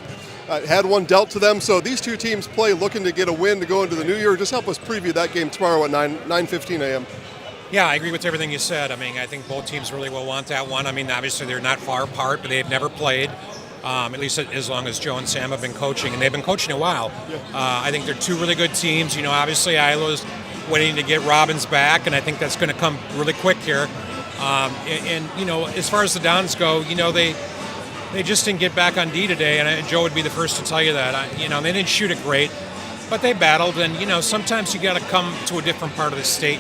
Speaker 4: had one dealt to them. So these 2 teams play looking to get a win to go into the new year. Just help us preview that game tomorrow at 9:15 a.m.
Speaker 10: Yeah, I agree with everything you said. I mean, I think both teams really will want that one. I mean, obviously they're not far apart, but they've never played, at least as long as Joe and Sam have been coaching, and they've been coaching a while.
Speaker 4: Yeah.
Speaker 10: I think they're 2 really good teams. Obviously Iola's waiting to get Robbins back, and I think that's going to come really quick here. As far as the Dons go, they just didn't get back on D today, and Joe would be the first to tell you that. They didn't shoot it great. but they battled. And you know, sometimes you got to come to a different part of the state,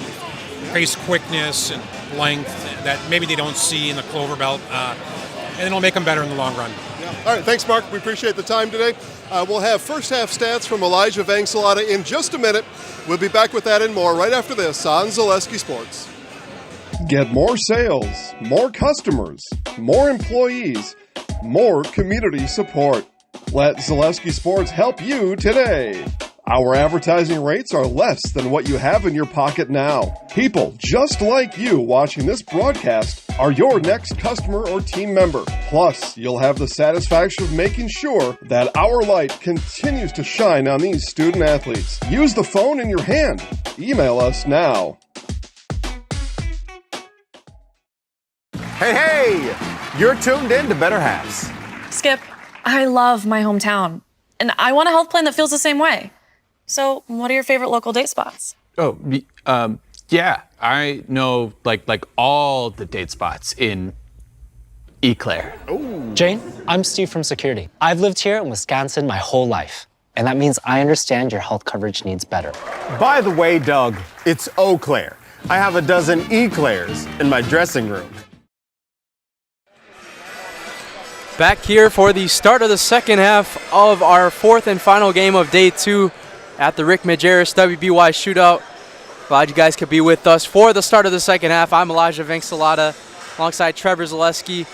Speaker 10: face quickness and length that maybe they don't see in the Clover Belt, and it'll make them better in the long run.
Speaker 4: Yeah. All right, thanks, Mark. We appreciate the time today. We'll have first half stats from Elijah Vangsalata in just a minute. We'll be back with that and more right after this on Zaleski Sports. Get more sales, more customers, more employees, more community support. Let Zaleski Sports help you today. Our advertising rates are less than what you have in your pocket now. People just like you watching this broadcast are your next customer or team member. Plus, you'll have the satisfaction of making sure that our light continues to shine on these student athletes. Use the phone in your hand. Email us now.
Speaker 6: Hey, you're tuned in to Better Halves.
Speaker 7: Skip, I love my hometown, and I want a health plan that feels the same way. So, what are your favorite local date spots?
Speaker 11: Oh, yeah, I know like all the date spots in Eau Claire.
Speaker 9: Jane, I'm Steve from security. I've lived here in Wisconsin my whole life, and that means I understand your health coverage needs better.
Speaker 6: By the way, Doug, it's Eau Claire. I have a dozen Eclairs in my dressing room.
Speaker 1: Back here for the start of the second half of our fourth and final game of day 2 at the Rick Majerus WBY Shootout. Glad you guys could be with us for the start of the second half. I'm Elijah Vangsalata alongside Trevor Zaleski,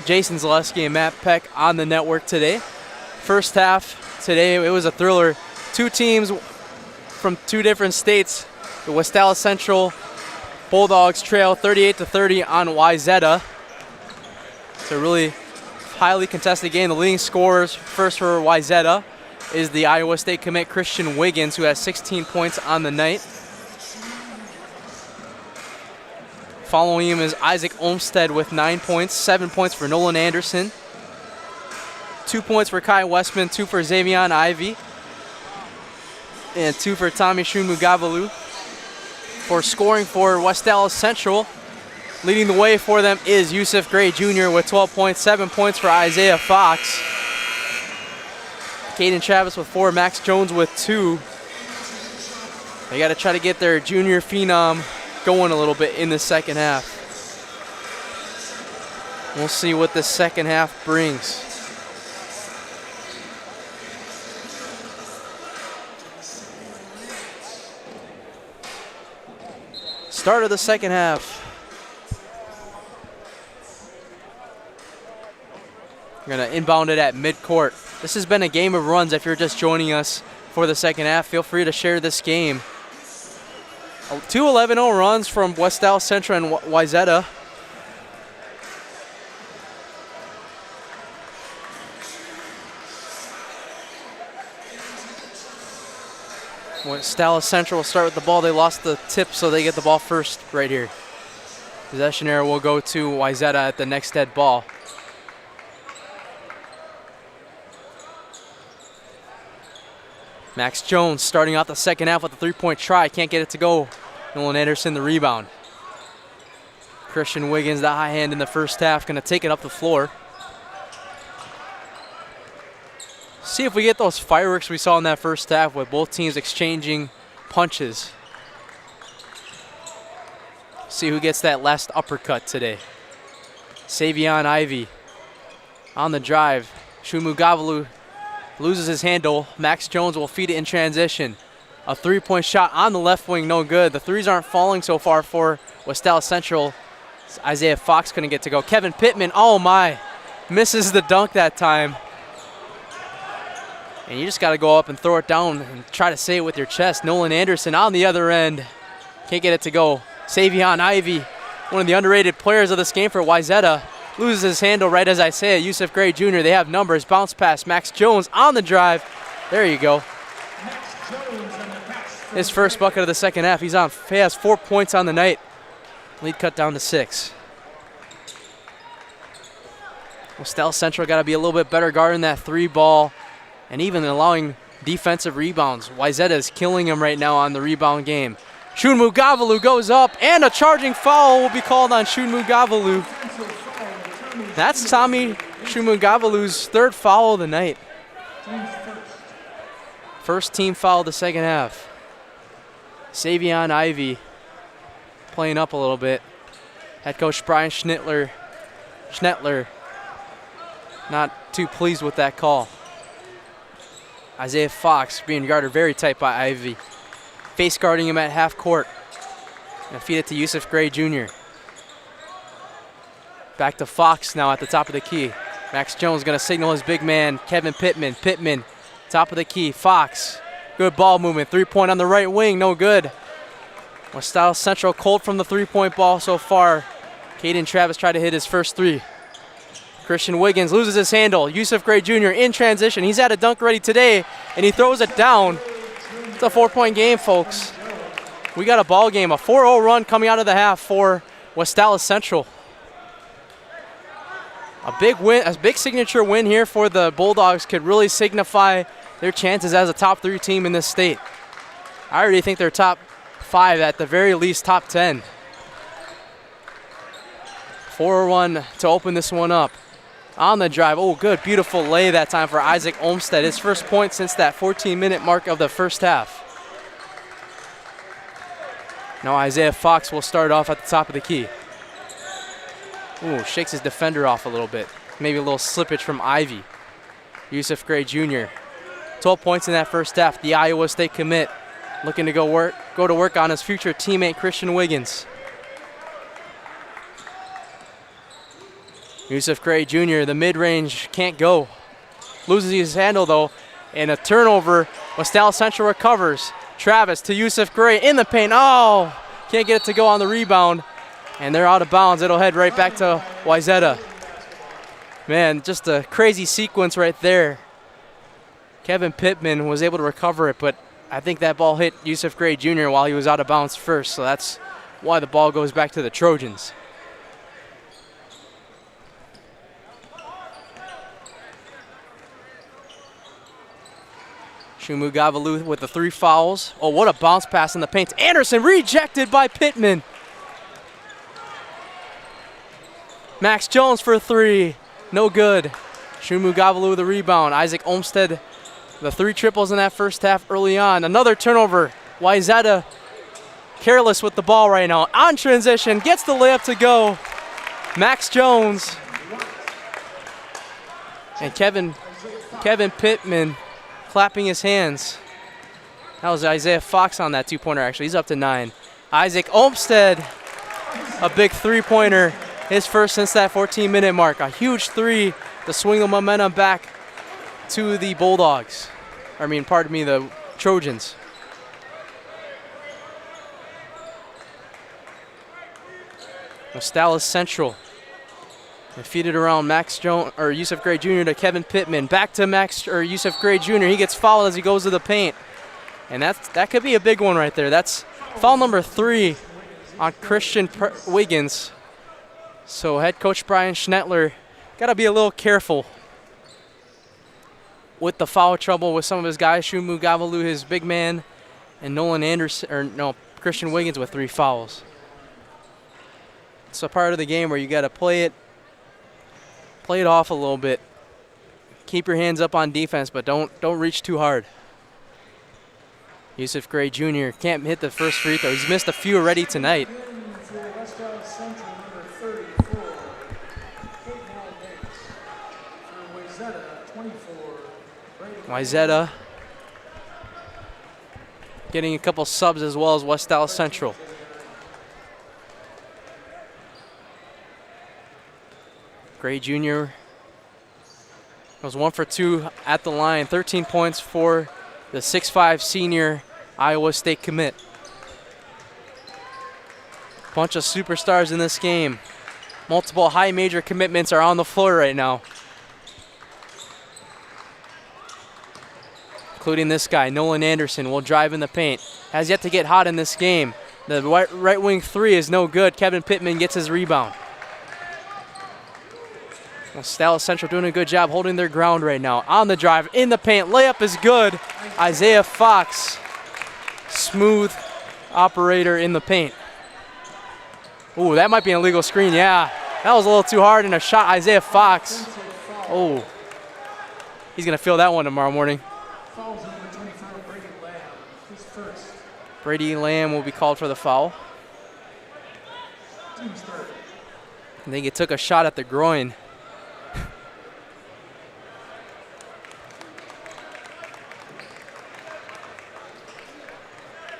Speaker 1: Jason Zaleski, and Matt Peck on the network today. First half today, it was a thriller. Two teams from two different states. The West Allis Central Bulldogs trail 38-30 on Wayzata. It's a really highly contested game. The leading scorers first for Wayzata is the Iowa State commit Christian Wiggins, who has 16 points on the night. Following him is Isaac Olmstead with 9 points, 7 points for Nolan Anderson, 2 points for Kai Westman, 2 for Xavion Ivey, and 2 for Tommy Shunmugavalu. For scoring for West Allis Central, leading the way for them is Yusuf Gray Jr. with 12 points, 7 points for Isaiah Fox. Caden Travis with 4, Max Jones with 2. They got to try to get their junior phenom going a little bit in the second half. We'll see what the second half brings. Start of the second half. We're going to inbound it at midcourt. This has been a game of runs. If you're just joining us for the second half, feel free to share this game. 2 11-0 runs from West Allis Central and Wayzata. West Allis Central will start with the ball. They lost the tip, so they get the ball first right here. Possession error will go to Wayzata at the next dead ball. Max Jones starting out the second half with a 3-point try. Can't get it to go. Nolan Anderson the rebound. Christian Wiggins, the high hand in the first half, going to take it up the floor. See if we get those fireworks we saw in that first half with both teams exchanging punches. See who gets that last uppercut today. Xavion Ivey on the drive. Shunmugavalu loses his handle. Max Jones will feed it in transition. A 3-point shot on the left wing, no good. The threes aren't falling so far for West Allis Central. Isaiah Fox couldn't get to go. Kevin Pittman, oh my, misses the dunk that time. And you just got to go up and throw it down and try to say it with your chest. Nolan Anderson on the other end. Can't get it to go. Xavion Ivey, one of the underrated players of this game for Wayzata, loses his handle right as I say it. Yusuf Gray Jr., they have numbers. Bounce pass, Max Jones on the drive. There you go. His first bucket of the second half. He has 4 points on the night. Lead cut down to 6. West Allis Central got to be a little bit better guarding that 3 ball and even allowing defensive rebounds. Wayzata is killing him right now on the rebound game. Shunmugavalu goes up, and a charging foul will be called on Shunmugavalu. That's Tommy Shunmugavalu's 3rd foul of the night. First team foul of the second half. Savion Ivy playing up a little bit. Head coach Brian Schnettler not too pleased with that call. Isaiah Fox being guarded very tight by Ivy. Face guarding him at half court. And feed it to Yusuf Gray Jr. Back to Fox now at the top of the key. Max Jones going to signal his big man, Kevin Pittman. Pittman, top of the key. Fox, good ball movement. 3-point on the right wing, no good. West Allis Central cold from the 3-point ball so far. Caden Travis tried to hit his first three. Christian Wiggins loses his handle. Yusuf Gray Jr. in transition. He's had a dunk ready today, and he throws it down. It's a 4-point game, folks. We got a ball game, a 4-0 run coming out of the half for West Allis Central. A big win, a big signature win here for the Bulldogs could really signify their chances as a top 3 team in this state. I already think they're top 5, at the very least top 10. 4-0 run to open this one up. On the drive, oh good, beautiful lay that time for Isaac Olmstead. His first point since that 14-minute mark of the first half. Now Isaiah Fox will start off at the top of the key. Ooh, shakes his defender off a little bit. Maybe a little slippage from Ivy. Yusuf Gray Jr. 12 points in that first half. The Iowa State commit looking to go to work on his future teammate Christian Wiggins. Yusuf Gray Jr., the mid-range can't go. Loses his handle though, and a turnover. West Allis Central recovers. Travis to Yusuf Gray in the paint. Oh, can't get it to go on the rebound. And they're out of bounds. It'll head right back to Wayzata. Man, just a crazy sequence right there. Kevin Pittman was able to recover it, but I think that ball hit Yusuf Gray Jr. while he was out of bounds first, so that's why the ball goes back to the Trojans. Shumu Gavalu with the 3 fouls. Oh, what a bounce pass in the paint. Anderson rejected by Pittman. Max Jones for 3. No good. Shumu Gavalu with the rebound. Isaac Olmstead, the 3 triples in that first half early on. Another turnover. Wayzata careless with the ball right now. On transition, gets the layup to go. Max Jones. And Kevin Pittman clapping his hands. That was Isaiah Fox on that 2-pointer actually. He's up to 9. Isaac Olmstead, a big 3-pointer. His first since that 14-minute mark. A huge 3 to swing the momentum back to the Bulldogs. The Trojans. West Allis Central. They feed it around Max Jones or Yusuf Gray Jr. to Kevin Pittman. Back to Yusuf Gray Jr. He gets fouled as he goes to the paint. And that could be a big one right there. That's foul number 3 on Christian Wiggins. So head coach Brian Schnettler got to be a little careful with the foul trouble with some of his guys. Shumu Gavalu, his big man, and Christian Wiggins with 3 fouls. It's a part of the game where you got to play it off a little bit. Keep your hands up on defense, but don't reach too hard. Yusuf Gray Jr. can't hit the first free throw. He's missed a few already tonight. Wayzata getting a couple subs as well as West Allis Central. Gray Jr. was 1 for 2 at the line. 13 points for the 6'5" senior Iowa State commit. Bunch of superstars in this game. Multiple high major commitments are on the floor right now. Including this guy, Nolan Anderson, will drive in the paint. Has yet to get hot in this game. The right wing 3 is no good. Kevin Pittman gets his rebound. West Allis Central doing a good job holding their ground right now. On the drive, in the paint, layup is good. Isaiah Fox, smooth operator in the paint. Ooh, that might be an illegal screen, yeah. That was a little too hard and a shot, Isaiah Fox. Oh, he's gonna feel that one tomorrow morning. Brady Lamb will be called for the foul. I think he took a shot at the groin.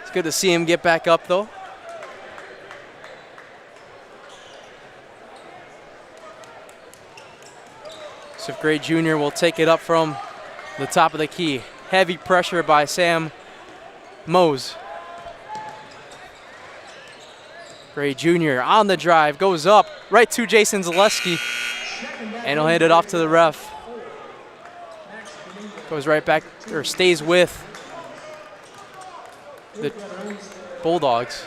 Speaker 1: It's good to see him get back up, though. Yusuf Gray Jr. will take it up from the top of the key. Heavy pressure by Sam Mose. Gray Jr. on the drive, goes up right to Jason Zaleski, and he'll hand it off to the ref. Goes right back, or stays with the Bulldogs.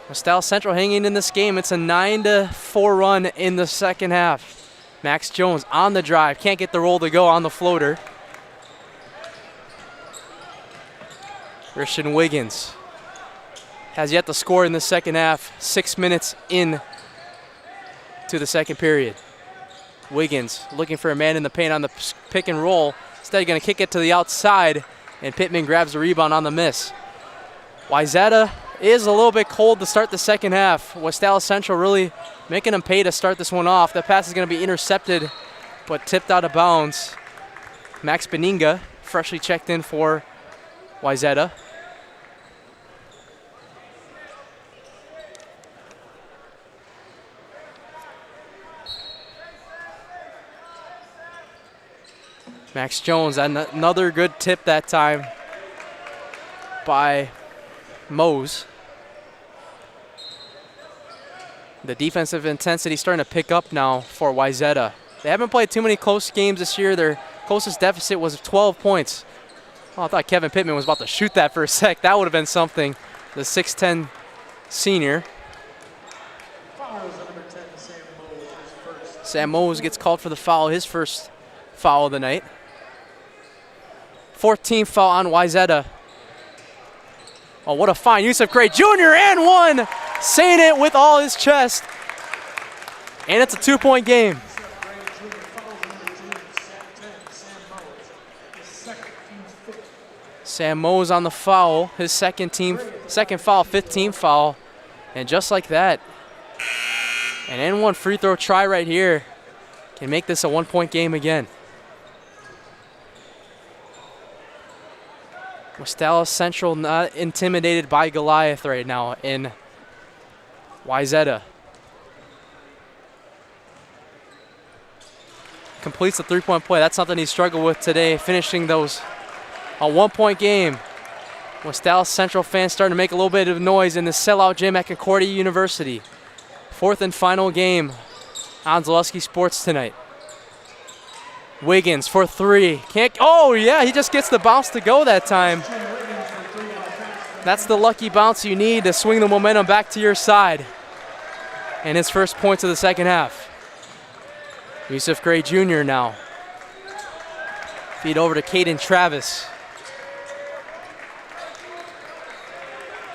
Speaker 1: West Central hanging in this game. It's a 9-4 run in the second half. Max Jones on the drive, can't get the roll to go on the floater. Christian Wiggins has yet to score in the second half. 6 minutes in to the second period. Wiggins looking for a man in the paint on the pick and roll. Instead, going to kick it to the outside, and Pittman grabs the rebound on the miss. Wayzata is a little bit cold to start the second half. West Allis Central really making them pay to start this one off. That pass is going to be intercepted, but tipped out of bounds. Max Beninga freshly checked in for Wayzata. Max Jones, another good tip that time by Mose. The defensive intensity starting to pick up now for Wayzata. They haven't played too many close games this year. Their closest deficit was 12 points. Oh, I thought Kevin Pittman was about to shoot that for a sec. That would have been something. The 6'10 senior. Sam Mose gets called for the foul, his first foul of the night. 14th foul on Wayzata. Oh, what a fine Yusuf Gray Jr. and one! Saying it with all his chest. And it's a 2-point game. Sam Mose on the foul, his second foul, 15th foul. And just like that, an N1 free throw try right here can make this a 1-point game again. West Allis Central not intimidated by Goliath right now in Wayzata. Completes the 3-point play. That's something he struggled with today, finishing those a 1-point game. West Allis Central fans starting to make a little bit of noise in the sellout gym at Concordia University. 4th and final game on Zaleski Sports tonight. Wiggins for 3. Oh yeah, he just gets the bounce to go that time. That's the lucky bounce you need to swing the momentum back to your side. And his first points of the second half. Yusuf Gray Jr. now. Feed over to Caden Travis.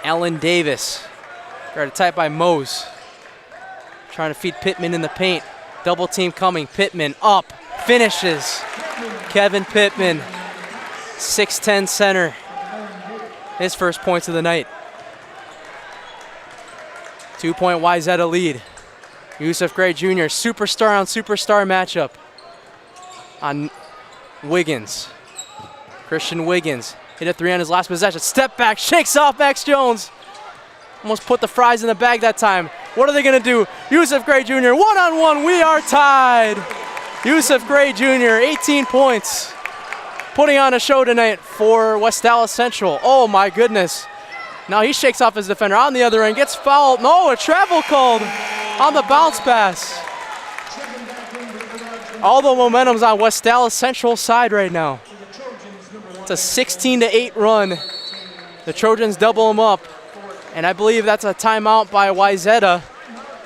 Speaker 1: Allen Davis. Guarded tight by Mose. Trying to feed Pittman in the paint. Double team coming. Pittman up. Finishes. Kevin Pittman. 6'10 center. His first points of the night. 2-point Wayzata lead. Yusuf Gray Jr. superstar on superstar matchup on Wiggins. Christian Wiggins hit a 3 on his last possession. Step back, shakes off Max Jones. Almost put the fries in the bag that time. What are they going to do? Yusuf Gray Jr. one-on-one. We are tied. Yusuf Gray Jr. 18 points. Putting on a show tonight for West Allis Central. Oh my goodness. Now he shakes off his defender on the other end, gets fouled. No, a travel called on the bounce pass. All the momentum's on West Allis Central side right now. It's a 16-8 run. The Trojans double them up. And I believe that's a timeout by Wayzata.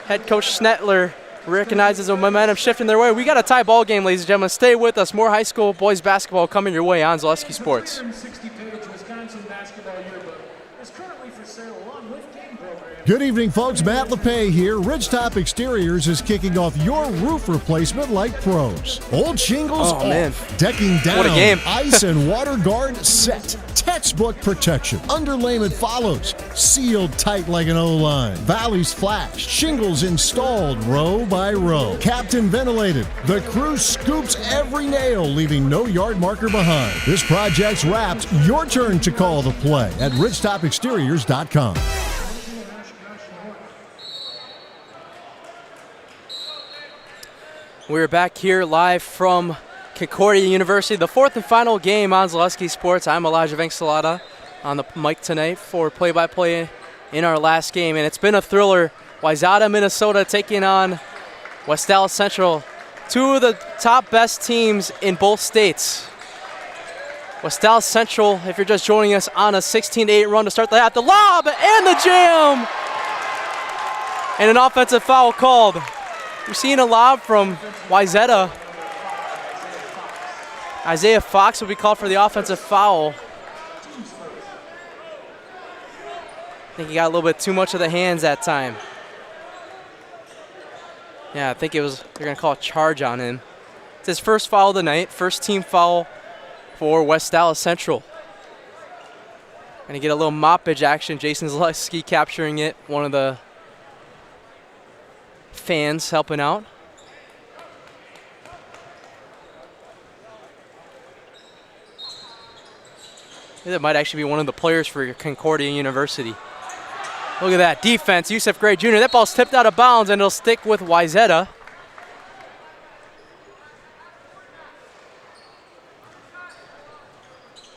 Speaker 1: Head coach Snetler recognizes a momentum shifting their way. We got a tie ball game, ladies and gentlemen. Stay with us. More high school boys basketball coming your way on Zaleski Sports.
Speaker 2: 160-page Wisconsin basketball yearbook is currently for sale along with game programs. Good evening, folks. Matt LePay here. Ridgetop Exteriors is kicking off your roof replacement like pros. Old shingles off,
Speaker 1: man.
Speaker 2: decking down,
Speaker 1: What a game.
Speaker 2: ice and water guard set, textbook protection, underlayment follows, sealed tight like an O-line, valleys flashed, shingles installed row by row, captain ventilated. The crew scoops every nail, leaving no yard marker behind. This project's wrapped. Your turn to call the play at ridgetopexteriors.com.
Speaker 1: We're back here live from Concordia University, the fourth and final game on Zaleski Sports. I'm Elijah Venksalata on the mic tonight for play-by-play in our last game, and it's been a thriller. Wayzata, Minnesota taking on West Allis Central, two of the top best teams in both states. West Allis Central, if you're just joining us, on a 16-8 run to start the half. The lob and the jam! And an offensive foul called. We're seeing a lob from Wayzata. Isaiah Fox will be called for the offensive foul. I think he got a little bit too much of the hands that time. Yeah, I think they're going to call a charge on him. It's his first foul of the night, first team foul for West Allis Central. Going to get a little moppage action. Jason Zaleski capturing it, one of the fans helping out. That might actually be one of the players for Concordia University. Look at that defense, Yusuf Gray Jr. That ball's tipped out of bounds and it'll stick with Wayzata.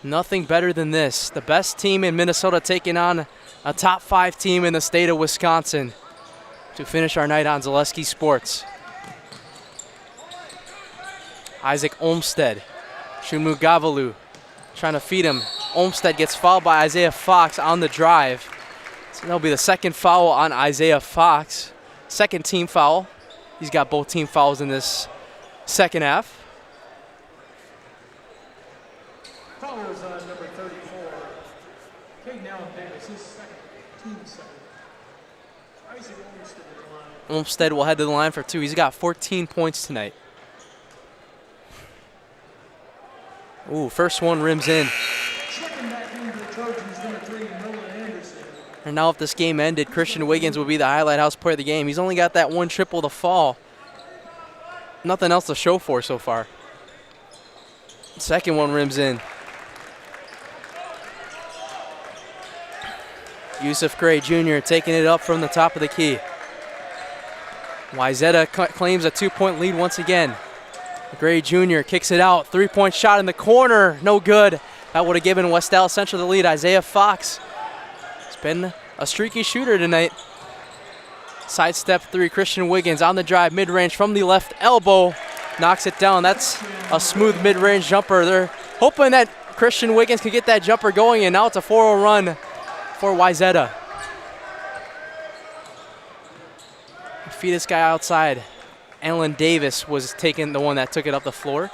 Speaker 1: Nothing better than this. The best team in Minnesota taking on a top 5 team in the state of Wisconsin to finish our night on Zaleski Sports. Isaac Olmstead, Shumu Gavalu trying to feed him. Olmstead gets fouled by Isaiah Fox on the drive. So that'll be the second foul on Isaiah Fox. Second team foul. He's got both team fouls in this second half.
Speaker 2: Foul is number 34. Caden Allen Davis, his second, team second. Isaac Olmstead at the line.
Speaker 1: Olmstead will head to the line for 2. He's got 14 points tonight. Ooh, first one rims in. And now if this game ended, Christian Wiggins would be the highlight house player of the game. He's only got that one triple to fall. Nothing else to show for so far. Second one rims in. Yusuf Gray Jr. taking it up from the top of the key. Wayzata claims a 2-point lead once again. Gray Jr. kicks it out. 3-point shot in the corner. No good. That would have given West Allis Central the lead. Isaiah Fox has been a streaky shooter tonight. Sidestep 3. Christian Wiggins on the drive. Mid-range from the left elbow. Knocks it down. That's a smooth mid-range jumper. They're hoping that Christian Wiggins can get that jumper going, and now it's a 4-0 run for Wayzata. Feed this guy outside. Alan Davis was taking the one that took it up the floor.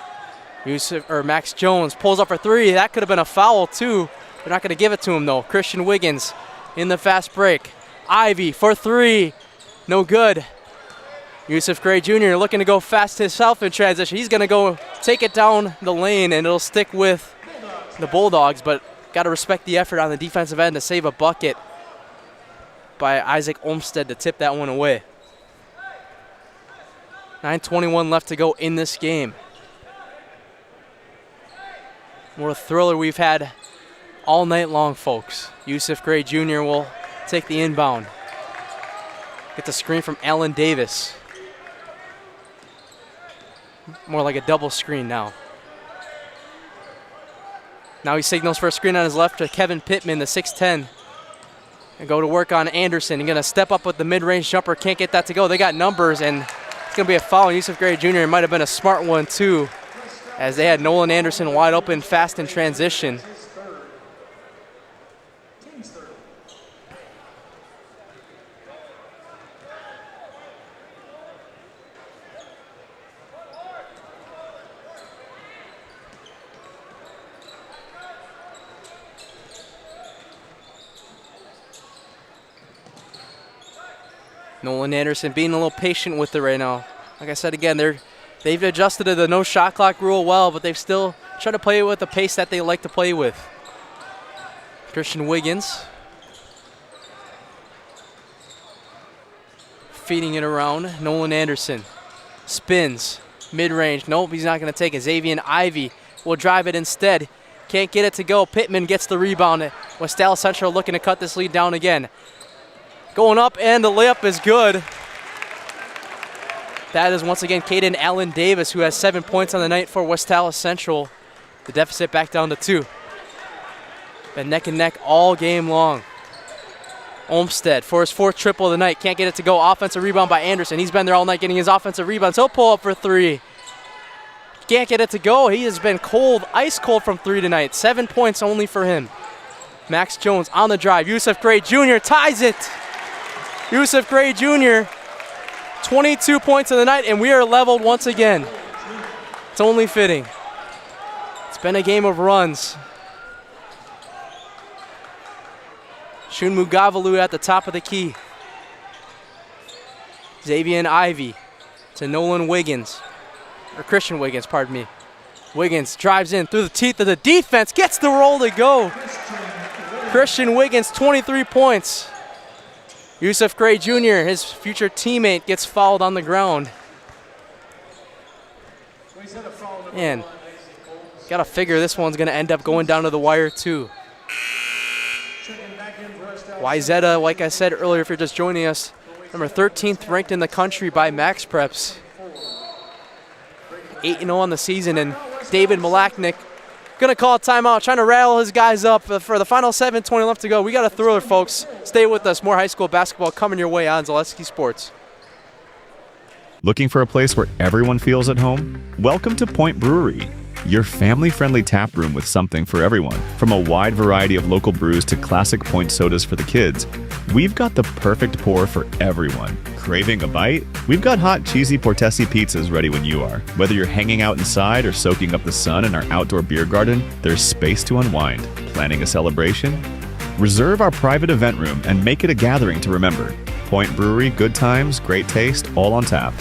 Speaker 1: Max Jones pulls up for 3. That could have been a foul too. They're not going to give it to him though. Christian Wiggins in the fast break. Ivy for 3. No good. Yusuf Gray Jr. looking to go fast himself in transition. He's going to go take it down the lane and it'll stick with the Bulldogs, but got to respect the effort on the defensive end to save a bucket by Isaac Olmstead to tip that one away. 9:21 left to go in this game. What a thriller we've had all night long, folks. Yusuf Gray Jr. will take the inbound. Get the screen from Alan Davis. More like a double screen now. Now he signals for a screen on his left to Kevin Pittman, the 6'10". And go to work on Anderson. He's going to step up with the mid-range jumper. Can't get that to go. They got numbers, and it's going to be a foul on Yusuf Gray Jr. It might have been a smart one, too, as they had Nolan Anderson wide open, fast in transition. Nolan Anderson being a little patient with it right now. Like I said again, they've adjusted to the no shot clock rule well, but they've still tried to play with the pace that they like to play with. Christian Wiggins feeding it around. Nolan Anderson spins mid-range. Nope, he's not going to take it. Xavier Ivey will drive it instead. Can't get it to go. Pittman gets the rebound. West Allis Central looking to cut this lead down again. Going up, and the layup is good. That is once again Caden Allen Davis, who has 7 points on the night for West Allis Central. The deficit back down to 2. Been neck and neck all game long. Olmstead for his 4th triple of the night. Can't get it to go. Offensive rebound by Anderson. He's been there all night getting his offensive rebounds. He'll pull up for 3. Can't get it to go. He has been cold, ice cold from 3 tonight. 7 points only for him. Max Jones on the drive. Yusuf Gray Jr. ties it. Yusuf Gray Jr. 22 points of the night, and we are leveled once again. It's only fitting. It's been a game of runs. Shun Mugavalu at the top of the key. Xavier Ivey to Nolan Wiggins. Or Christian Wiggins, pardon me. Wiggins drives in through the teeth of the defense, gets the roll to go. Christian Wiggins, 23 points. Yusuf Gray Jr., his future teammate, gets fouled on the ground. Man, gotta figure this one's gonna end up going down to the wire too. Wayzata, like I said earlier, if you're just joining us, number 13th ranked in the country by Max Preps. 8-0 on the season, and David Malachnik gonna call a timeout, trying to rattle his guys up for the final 7:20 left to go. We got a thriller, folks. Stay with us. More high school basketball coming your way on Zaleski Sports.
Speaker 12: Looking for a place where everyone feels at home? Welcome to Point Brewery, your family-friendly tap room with something for everyone. From a wide variety of local brews to classic Point sodas for the kids, we've got the perfect pour for everyone. Craving a bite? We've got hot, cheesy Portesi pizzas ready when you are. Whether you're hanging out inside or soaking up the sun in our outdoor beer garden, there's space to unwind. Planning a celebration? Reserve our private event room and make it a gathering to remember. Point Brewery, good times, great taste, all on tap.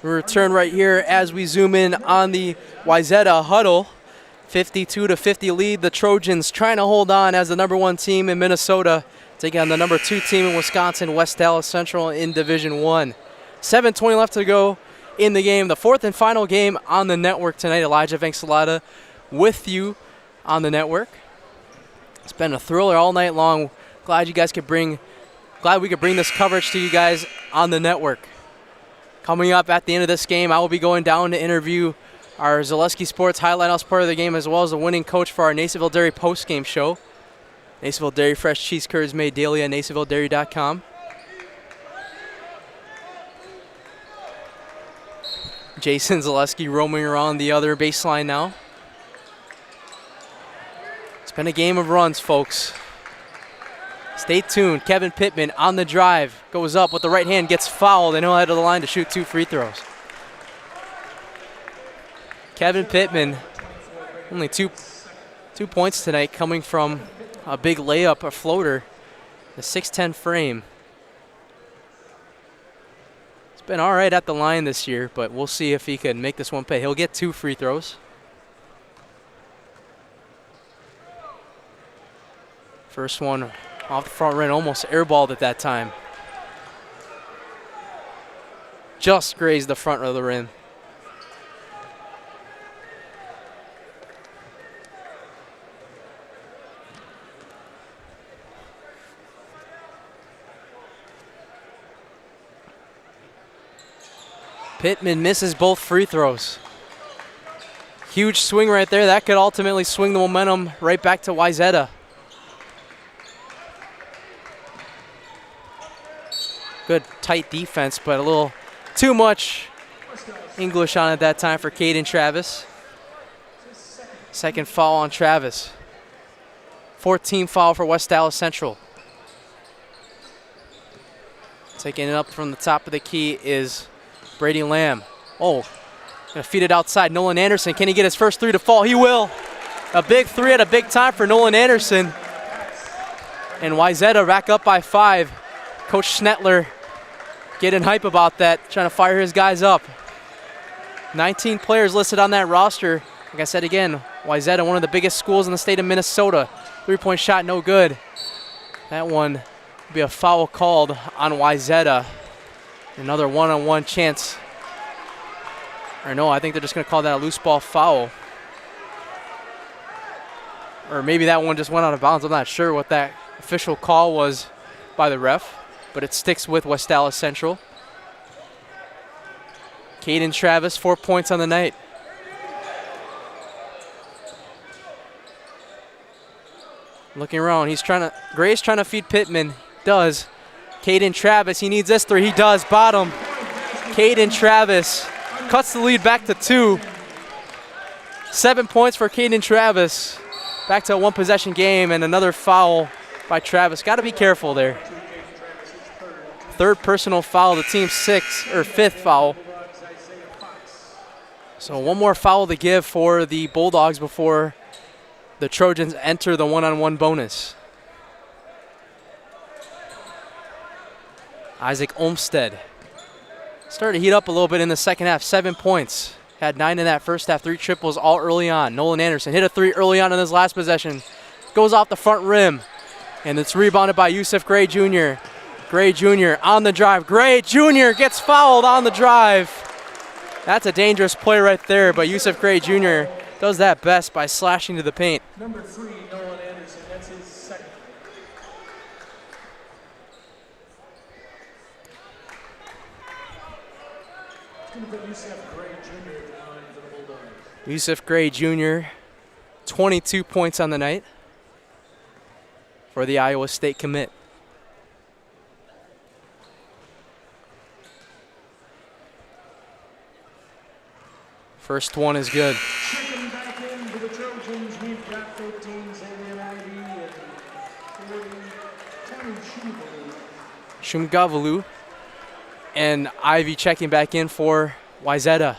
Speaker 1: We return right here as we zoom in on the Wayzata huddle. 52-50 lead. The Trojans trying to hold on as the number 1 team in Minnesota, taking on the number 2 team in Wisconsin, West Allis Central in Division 1. 7:20 left to go in the game. The 4th and final game on the network tonight. Elijah Vanksalata with you on the network. It's been a thriller all night long. Glad we could bring this coverage to you guys on the network. Coming up at the end of this game, I will be going down to interview our Zaleski Sports Highlight House part of the game, as well as the winning coach for our Nasonville Dairy post-game show. Nasonville Dairy fresh cheese curds made daily at nasonvilledairy.com. Jason Zaleski roaming around the other baseline now. It's been a game of runs, folks. Stay tuned. Kevin Pittman on the drive. Goes up with the right hand, gets fouled, and he'll head to the line to shoot 2 free throws. Kevin Pittman, only two points tonight, coming from a big layup, a floater, the 6'10 frame. It's been all right at the line this year, but we'll see if he can make this one pay. He'll get 2 free throws. First one off the front rim, almost airballed at that time. Just grazed the front of the rim. Pittman misses both free throws. Huge swing right there. That could ultimately swing the momentum right back to Wayzata. Good tight defense, but a little too much English on it that time for Caden Travis. Second foul on Travis. 14 foul for West Allis Central. Taking it up from the top of the key is Brady Lamb. Oh, gonna feed it outside. Nolan Anderson, can he get his first 3 to fall? He will. A big 3 at a big time for Nolan Anderson. And Wayzata back up by 5. Coach Schnetler getting hype about that, trying to fire his guys up. 19 players listed on that roster. Like I said again, Wayzata, one of the biggest schools in the state of Minnesota. 3-point shot, no good. That one will be a foul called on Wayzata. Another one-on-one chance. Or no, I think they're just going to call that a loose ball foul. Or maybe that one just went out of bounds. I'm not sure what that official call was by the ref, but it sticks with West Allis Central. Caden Travis, 4 points on the night. Looking around, Gray's trying to feed Pittman. Does. Caden Travis, he needs this 3. He does. Bottom. Caden Travis cuts the lead back to 2. 7 points for Caden Travis. Back to a 1-possession game, and another foul by Travis. Got to be careful there. 3rd personal foul, the team's 5th foul. So one more foul to give for the Bulldogs before the Trojans enter the one-on-one bonus. Isaac Olmstead started to heat up a little bit in the second half. 7 points. Had 9 in that first half. 3 triples all early on. Nolan Anderson hit a 3 early on in his last possession. Goes off the front rim. And it's rebounded by Yusuf Gray Jr. Gray Jr. on the drive. Gray Jr. gets fouled on the drive. That's a dangerous play right there, but Yusuf Gray Jr. does that best by slashing to the paint.
Speaker 13: Number 3, Nolan Anderson, that's his second. It's going to put Yusuf Gray Jr. down for the Bulldogs.
Speaker 1: Yusuf Gray Jr., 22 points on the night for the Iowa State commit. First one is good.
Speaker 13: Checking back in for the Trojans, we've got 15 Xavier Ivy and 40
Speaker 1: Shumgavalu and Ivy checking back in for Wayzata.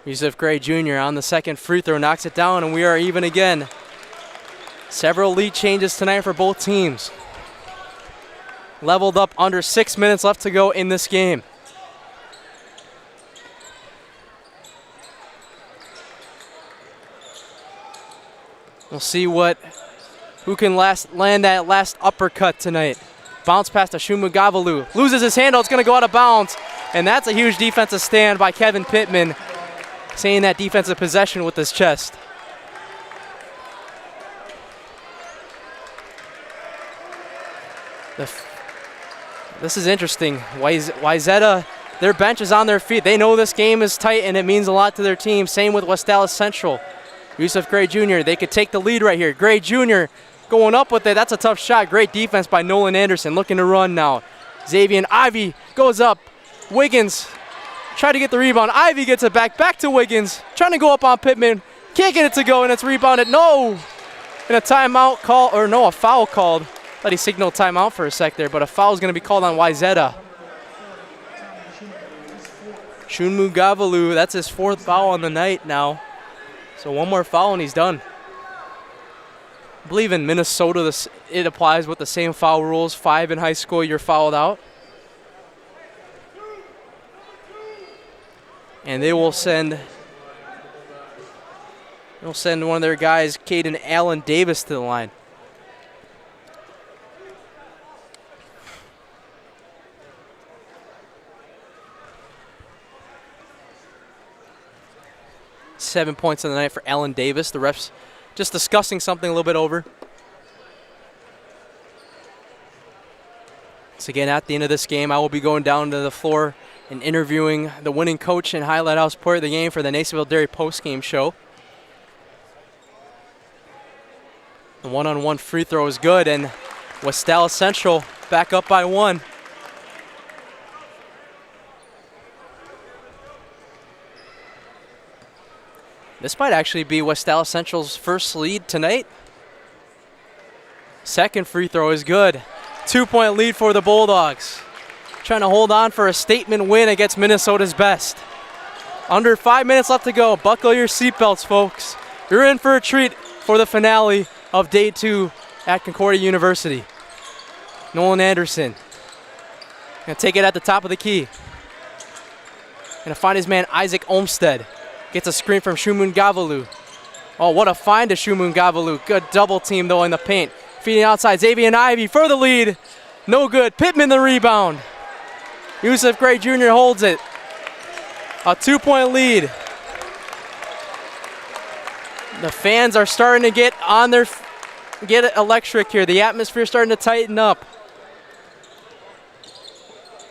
Speaker 1: Yusuf Gray Jr. on the second free throw knocks it down, and we are even again. Several lead changes tonight for both teams. Leveled up under 6 minutes left to go in this game. We'll see who can land that last uppercut tonight. Bounce pass to Shumugavalu. Loses his handle, it's going to go out of bounds. And that's a huge defensive stand by Kevin Pittman, saying that defensive possession with his chest. This is interesting. Wayzata, their bench is on their feet. They know this game is tight and it means a lot to their team. Same with West Allis Central. Yusuf Gray Jr., they could take the lead right here. Gray Jr. going up with it. That's a tough shot. Great defense by Nolan Anderson, looking to run now. Xavier Ivy goes up. Wiggins tried to get the rebound. Ivy gets it back to Wiggins. Trying to go up on Pittman. Can't get it to go, and it's rebounded. No! And a timeout call, or no, a foul called. Thought he signaled timeout for a sec there, but a foul is going to be called on Wayzata. Shumugavalu, that's his 4th foul on the night now. So one more foul and he's done. I believe in Minnesota it applies with the same foul rules. 5 in high school, you're fouled out. And they will send one of their guys, Caden Allen Davis, to the line. Seven points on the night for Allen Davis. The refs just discussing something a little bit over. So again, at the end of this game, I will be going down to the floor and interviewing the winning coach and highlight house player of the game for the Nasonville Dairy postgame show. The one-on-one free throw is good, and West Allis Central back up by 1. This might actually be West Allis Central's first lead tonight. Second free throw is good. 2-point lead for the Bulldogs. Trying to hold on for a statement win against Minnesota's best. Under 5 minutes left to go. Buckle your seatbelts, folks. You're in for a treat for the finale of day 2 at Concordia University. Nolan Anderson gonna take it at the top of the key. Gonna find his man Isaac Olmstead. Gets a screen from Shumun Gavalu. Oh, what a find to Shumun Gavalu. Good double team though in the paint. Feeding outside, Xavier Ivy for the lead. No good. Pittman the rebound. Yusuf Gray Jr. holds it. A 2-point lead. The fans are starting to get electric here. The atmosphere is starting to tighten up.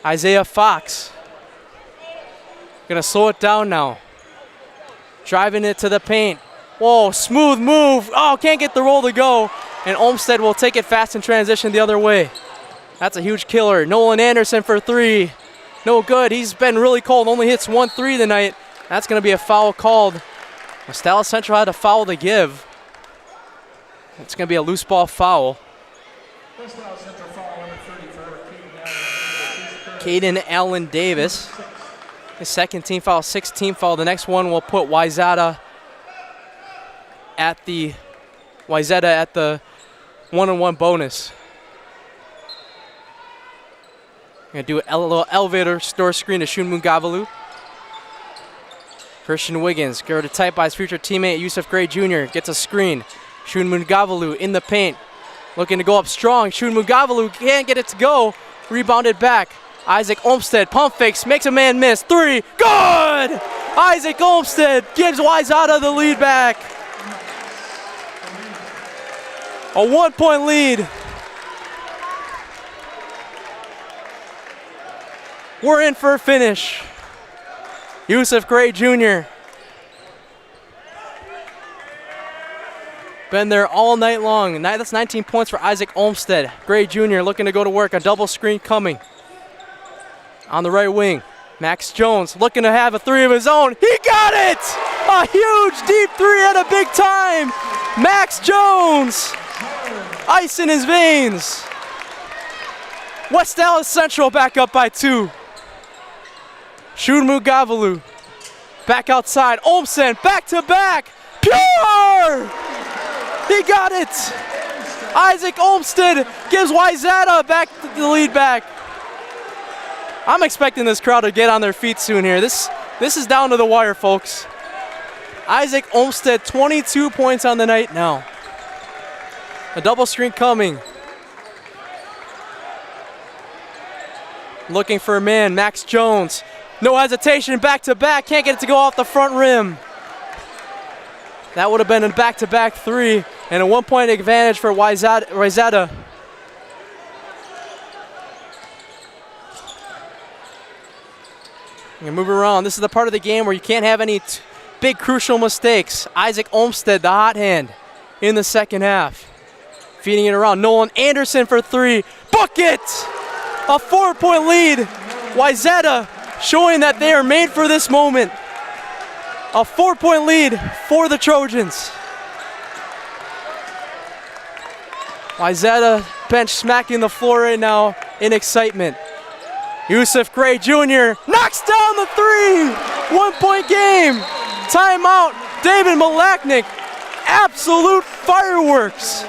Speaker 1: Isaiah Fox gonna slow it down now. Driving it to the paint. Whoa, smooth move. Oh, can't get the roll to go. And Olmstead will take it fast in transition the other way. That's a huge killer. Nolan Anderson for 3. No good. He's been really cold. Only hits 1 3 tonight. That's going to be a foul called. Estella Central had a foul to give. It's going to be a loose ball foul. Caden Allen Davis. His second team foul, 6th team foul. The next one will put Wayzata at the 1-on-1 bonus. Gonna do a little elevator door screen to Shumun Gavalu. Christian Wiggins, guarded tight by his future teammate Yusuf Gray Jr. Gets a screen. Shumun Gavalu in the paint. Looking to go up strong. Shumun Gavalu can't get it to go. Rebounded back. Isaac Olmstead, pump fakes, makes a man miss. 3, good! Isaac Olmstead gives Wayzata the lead back. A 1-point lead. We're in for a finish. Yusuf Gray Jr. Been there all night long. That's 19 points for Isaac Olmstead. Gray Jr. looking to go to work. A double screen coming. On the right wing, Max Jones looking to have a 3 of his own. He got it! A huge deep 3 at a big time. Max Jones, ice in his veins. West Allis Central back up by 2. Shumun Gavalu back outside. Olmstead back to back. Pure! He got it! Isaac Olmstead gives Wayzata back the lead back. I'm expecting this crowd to get on their feet soon here. This is down to the wire, folks. Isaac Olmstead, 22 points on the night now. A double screen coming. Looking for a man, Max Jones. No hesitation, back to back. Can't get it to go off the front rim. That would have been a back-to-back 3 and a 1-point advantage for Wayzata. You move around. This is the part of the game where you can't have any big crucial mistakes. Isaac Olmstead, the hot hand, in the second half. Feeding it around. Nolan Anderson for 3. Bucket! A 4-point lead. Wayzata showing that they are made for this moment. A 4-point lead for the Trojans. Wayzata bench smacking the floor right now in excitement. Yusuf Gray Jr. knocks down the 3. 1-point game. Timeout. David Malachnik. Absolute fireworks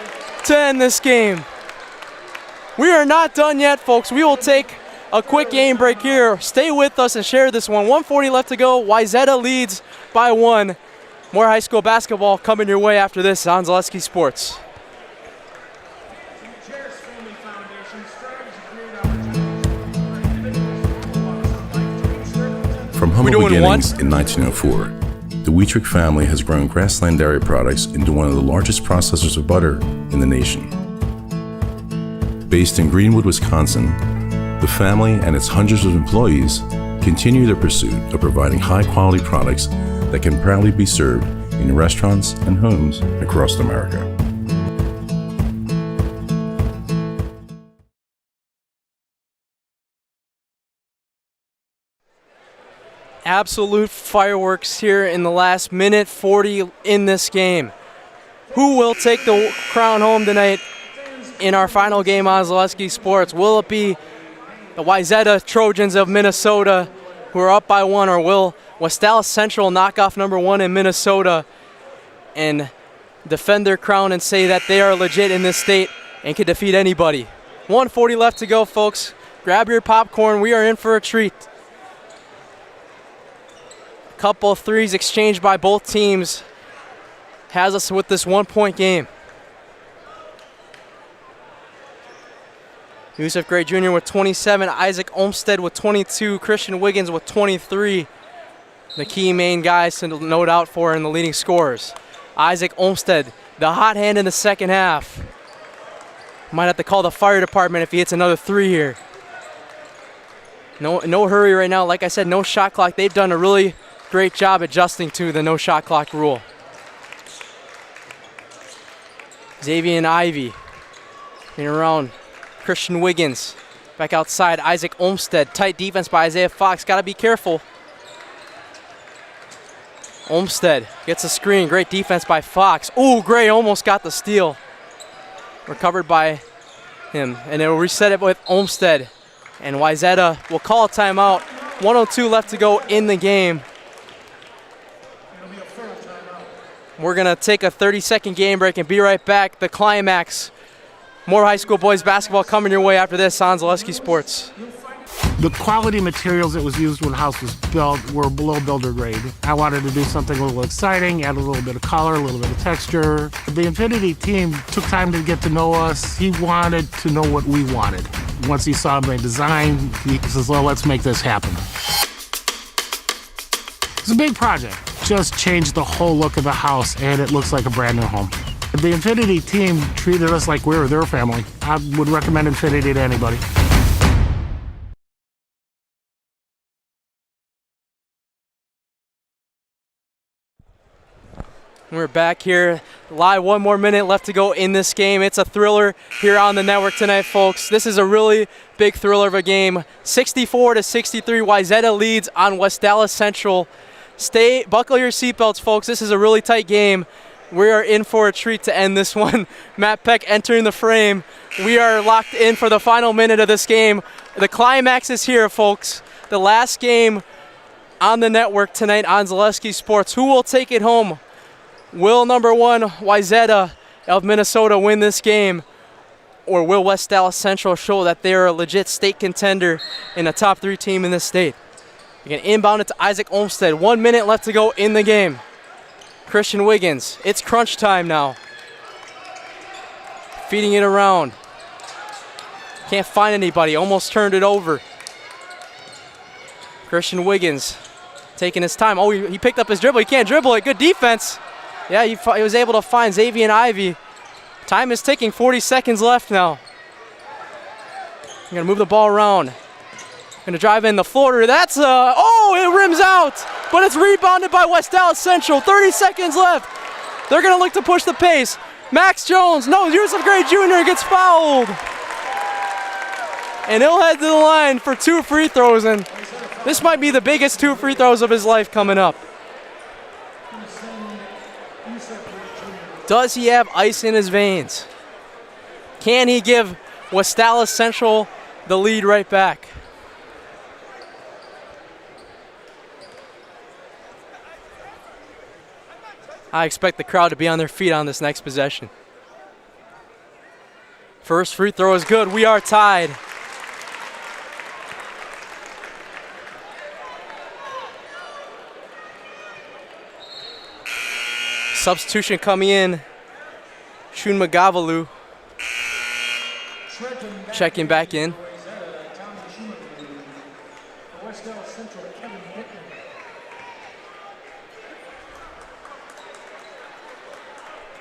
Speaker 1: to end this game. We are not done yet, folks. We will take a quick game break here. Stay with us and share this one. 1:40 left to go. Wayzata leads by 1. More high school basketball coming your way after this on Zaleski Sports.
Speaker 14: From humble beginnings in 1904, the Wheatrick family has grown Grassland Dairy Products into one of the largest processors of butter in the nation. Based in Greenwood, Wisconsin, the family and its hundreds of employees continue their pursuit of providing high-quality products that can proudly be served in restaurants and homes across America.
Speaker 1: Absolute fireworks here in the last minute 40 in this game. Who will take the crown home tonight in our final game on Zaleski Sports? Will it be the Wayzata Trojans of Minnesota who are up by 1, or will West Allis Central knock off number 1 in Minnesota and defend their crown and say that they are legit in this state and can defeat anybody. 1:40 left to go, folks. Grab your popcorn. We are in for a treat. A couple of threes exchanged by both teams has us with this 1-point game. Yusuf Gray Jr. with 27, Isaac Olmstead with 22, Christian Wiggins with 23. The key main guys to note out for in the leading scorers. Isaac Olmstead, the hot hand in the second half. Might have to call the fire department if he hits another 3 here. No hurry right now. Like I said, no shot clock. They've done a really great job adjusting to the no shot clock rule. Xavier and Ivy in around Christian Wiggins. Back outside, Isaac Olmstead. Tight defense by Isaiah Fox. Got to be careful. Olmstead gets a screen. Great defense by Fox. Ooh, Gray almost got the steal. Recovered by him. And they'll reset it with Olmstead. And Wayzata will call a timeout. 1:02 left to go in the game. We're going to take a 30-second game break and be right back. The climax. More high school boys basketball coming your way after this on Zaleski Sports.
Speaker 15: The quality materials that was used when the house was built were below builder grade. I wanted to do something a little exciting, add a little bit of color, a little bit of texture. The Infinity team took time to get to know us. He wanted to know what we wanted. Once he saw my design, he says, well, let's make this happen. It's a big project. Just changed the whole look of the house, and it looks like a brand new home. The Infinity team treated us like we were their family. I would recommend Infinity to anybody.
Speaker 1: We're back here live. 1 more minute left to go in this game. It's a thriller here on the network tonight, folks. This is a really big thriller of a game. 64-63, Wayzata leads on West Allis Central. Buckle your seatbelts, folks. This is a really tight game. We are in for a treat to end this one. Matt Peck entering the frame. We are locked in for the final minute of this game. The climax is here, folks. The last game on the network tonight on Zaleski Sports. Who will take it home? Will number 1, Wayzata of Minnesota, win this game? Or will West Allis Central show that they're a legit state contender and a top 3 team in this state? Again, inbound it to Isaac Olmstead. 1 minute left to go in the game. Christian Wiggins, it's crunch time now. Feeding it around. Can't find anybody, almost turned it over. Christian Wiggins taking his time. Oh, he picked up his dribble. He can't dribble it. Good defense. Yeah, he was able to find Xavier and Ivy. Time is ticking, 40 seconds left now. I'm gonna move the ball around. Gonna drive in the floater. That's it rims out, but it's rebounded by West Allis Central. 30 seconds left. They're gonna look to push the pace. Max Jones, no, Yusuf Gray Jr. gets fouled. And he'll head to the line for 2 free throws, and this might be the biggest 2 free throws of his life coming up. Does he have ice in his veins? Can he give West Allis Central the lead right back? I expect the crowd to be on their feet on this next possession. First free throw is good. We are tied. Substitution coming in. Shun Magavalu checking back in.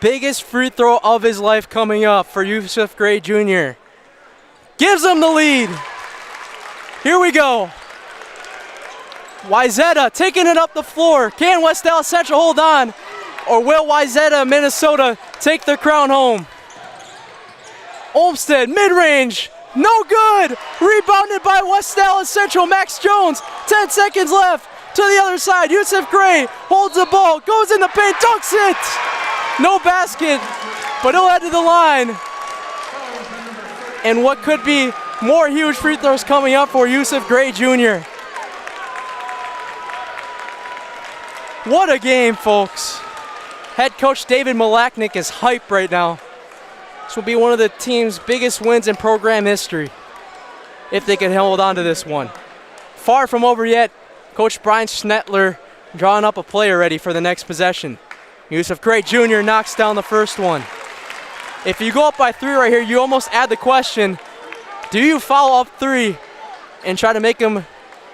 Speaker 1: Biggest free throw of his life coming up for Yusuf Gray Jr. Gives him the lead. Here we go. Wayzata taking it up the floor. Can West Allis Central hold on? Or will Wayzata, Minnesota, take their crown home? Olmstead, mid-range, no good. Rebounded by West Allis Central, Max Jones. 10 seconds left. To the other side, Yusuf Gray holds the ball, goes in the paint, dunks it. No basket, but he'll head to the line. And what could be more huge free throws coming up for Yusuf Gray Jr. What a game, folks. Head coach David Malachnik is hyped right now. This will be one of the team's biggest wins in program history if they can hold on to this one. Far from over yet, Coach Brian Schnettler drawing up a play already for the next possession. Yusuf Gray Jr. knocks down the first one. If you go up by 3 right here, you almost add the question, do you foul up 3 and try to make him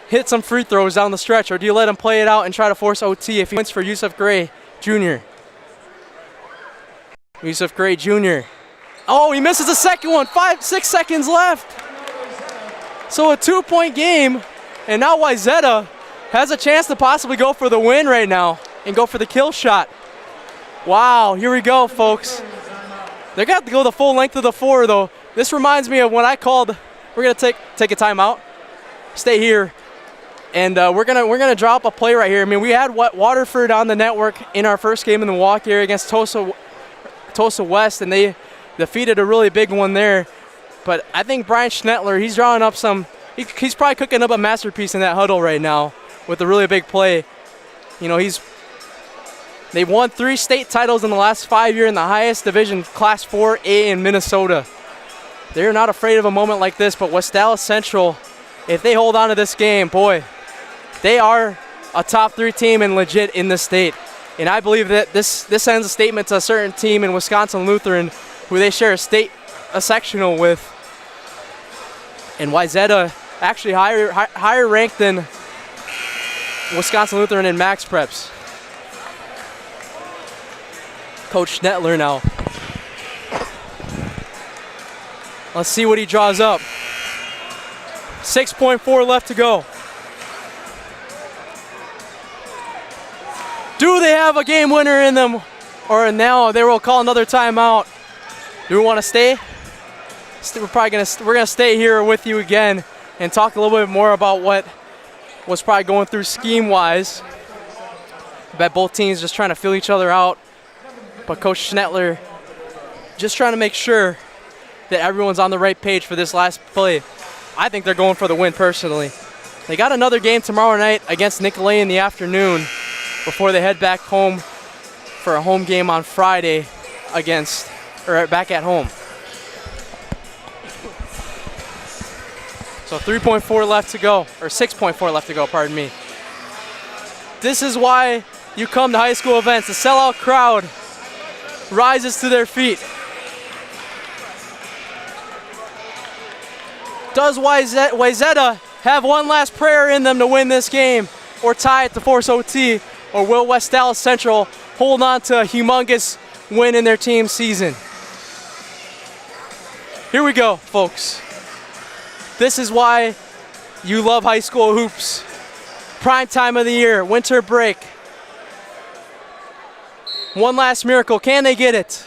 Speaker 1: hit some free throws down the stretch, or do you let him play it out and try to force OT if he wins for Yusuf Gray Jr.? Yusuf Gray Jr. Oh, he misses the second one. 6 seconds left. So a 2-point game, and now Wayzata has a chance to possibly go for the win right now and go for the kill shot. Wow, here we go, folks. They're going to have to go the full length of the floor, though. This reminds me of when I called, we're going to take a timeout, stay here, and we're gonna drop a play right here. I mean, we had Waterford on the network in our first game in the Milwaukee area against Tulsa West, and they defeated a really big one there. But I think Brian Schnettler, he's drawing up he's probably cooking up a masterpiece in that huddle right now with a really big play. You know, they've won 3 state titles in the last 5 years in the highest division, Class 4A in Minnesota. They're not afraid of a moment like this, but West Allis Central, if they hold on to this game, boy, they are a top 3 team and legit in the state. And I believe that this sends a statement to a certain team in Wisconsin Lutheran who they share a sectional with. And Wayzata actually higher ranked than Wisconsin Lutheran in max preps. Coach Schnettler now. Let's see what he draws up. 6.4 left to go. Do they have a game winner in them? Or now they will call another timeout. Do we want to stay? We're gonna stay here with you again and talk a little bit more about what was probably going through scheme-wise. I bet both teams just trying to feel each other out. But Coach Schnettler just trying to make sure that everyone's on the right page for this last play. I think they're going for the win personally. They got another game tomorrow night against Nicolay in the afternoon before they head back home for a home game on Friday back at home. So 3.4 left to go, or 6.4 left to go, pardon me. This is why you come to high school events. The sellout crowd rises to their feet. Does Wayzata have one last prayer in them to win this game or tie it to force OT, or will West Allis Central hold on to a humongous win in their team season? Here we go, folks. This is why you love high school hoops. Prime time of the year, winter break. One last miracle, can they get it?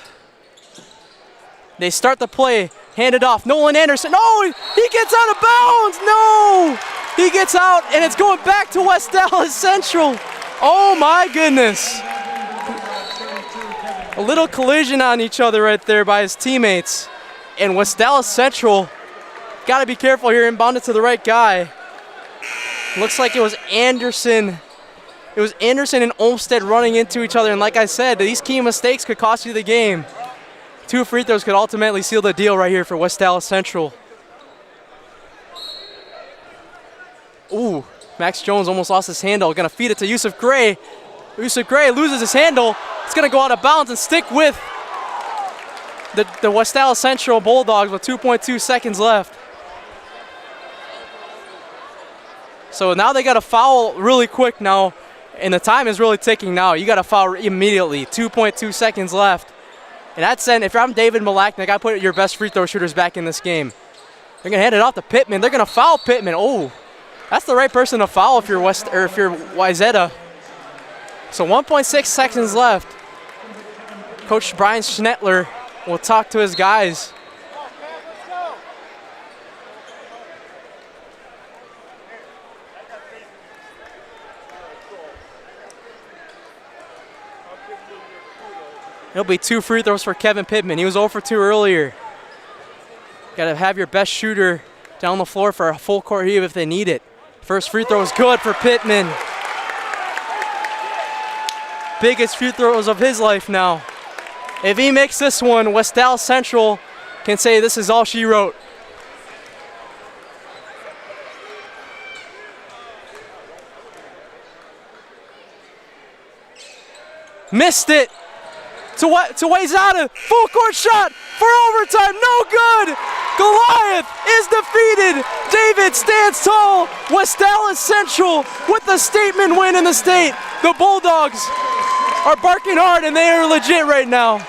Speaker 1: They start the play, hand it off. Nolan Anderson, no, he gets out of bounds, no! He gets out and it's going back to West Allis Central. Oh my goodness. A little collision on each other right there by his teammates. And West Allis Central, got to be careful here, inbounded to the right guy. Looks like it was Anderson. It was Anderson and Olmsted running into each other. And like I said, these key mistakes could cost you the game. 2 free throws could ultimately seal the deal right here for West Allis Central. Ooh, Max Jones almost lost his handle. Gonna feed it to Yusuf Gray. Yusuf Gray loses his handle. It's gonna go out of bounds and stick with the West Allis Central Bulldogs with 2.2 seconds left. So now they got to foul really quick now, and the time is really ticking now. You got to foul immediately. 2.2 seconds left. And that's it. If I'm David Malachnik, I put your best free throw shooters back in this game. They're going to hand it off to Pittman. They're going to foul Pittman. Oh, that's the right person to foul if you're Wayzata. So 1.6 seconds left. Coach Brian Schnettler will talk to his guys. It'll be 2 free throws for Kevin Pittman. He was 0 for 2 earlier. Got to have your best shooter down the floor for a full court heave if they need it. First free throw is good for Pittman. biggest free throws of his life now. If he makes this one, West Allis Central can say this is all she wrote. Missed it to Wayzata. Full court shot for overtime. No good. Goliath is defeated. David stands tall. West Allis Central with the statement win in the state. The Bulldogs are barking hard and they are legit right now.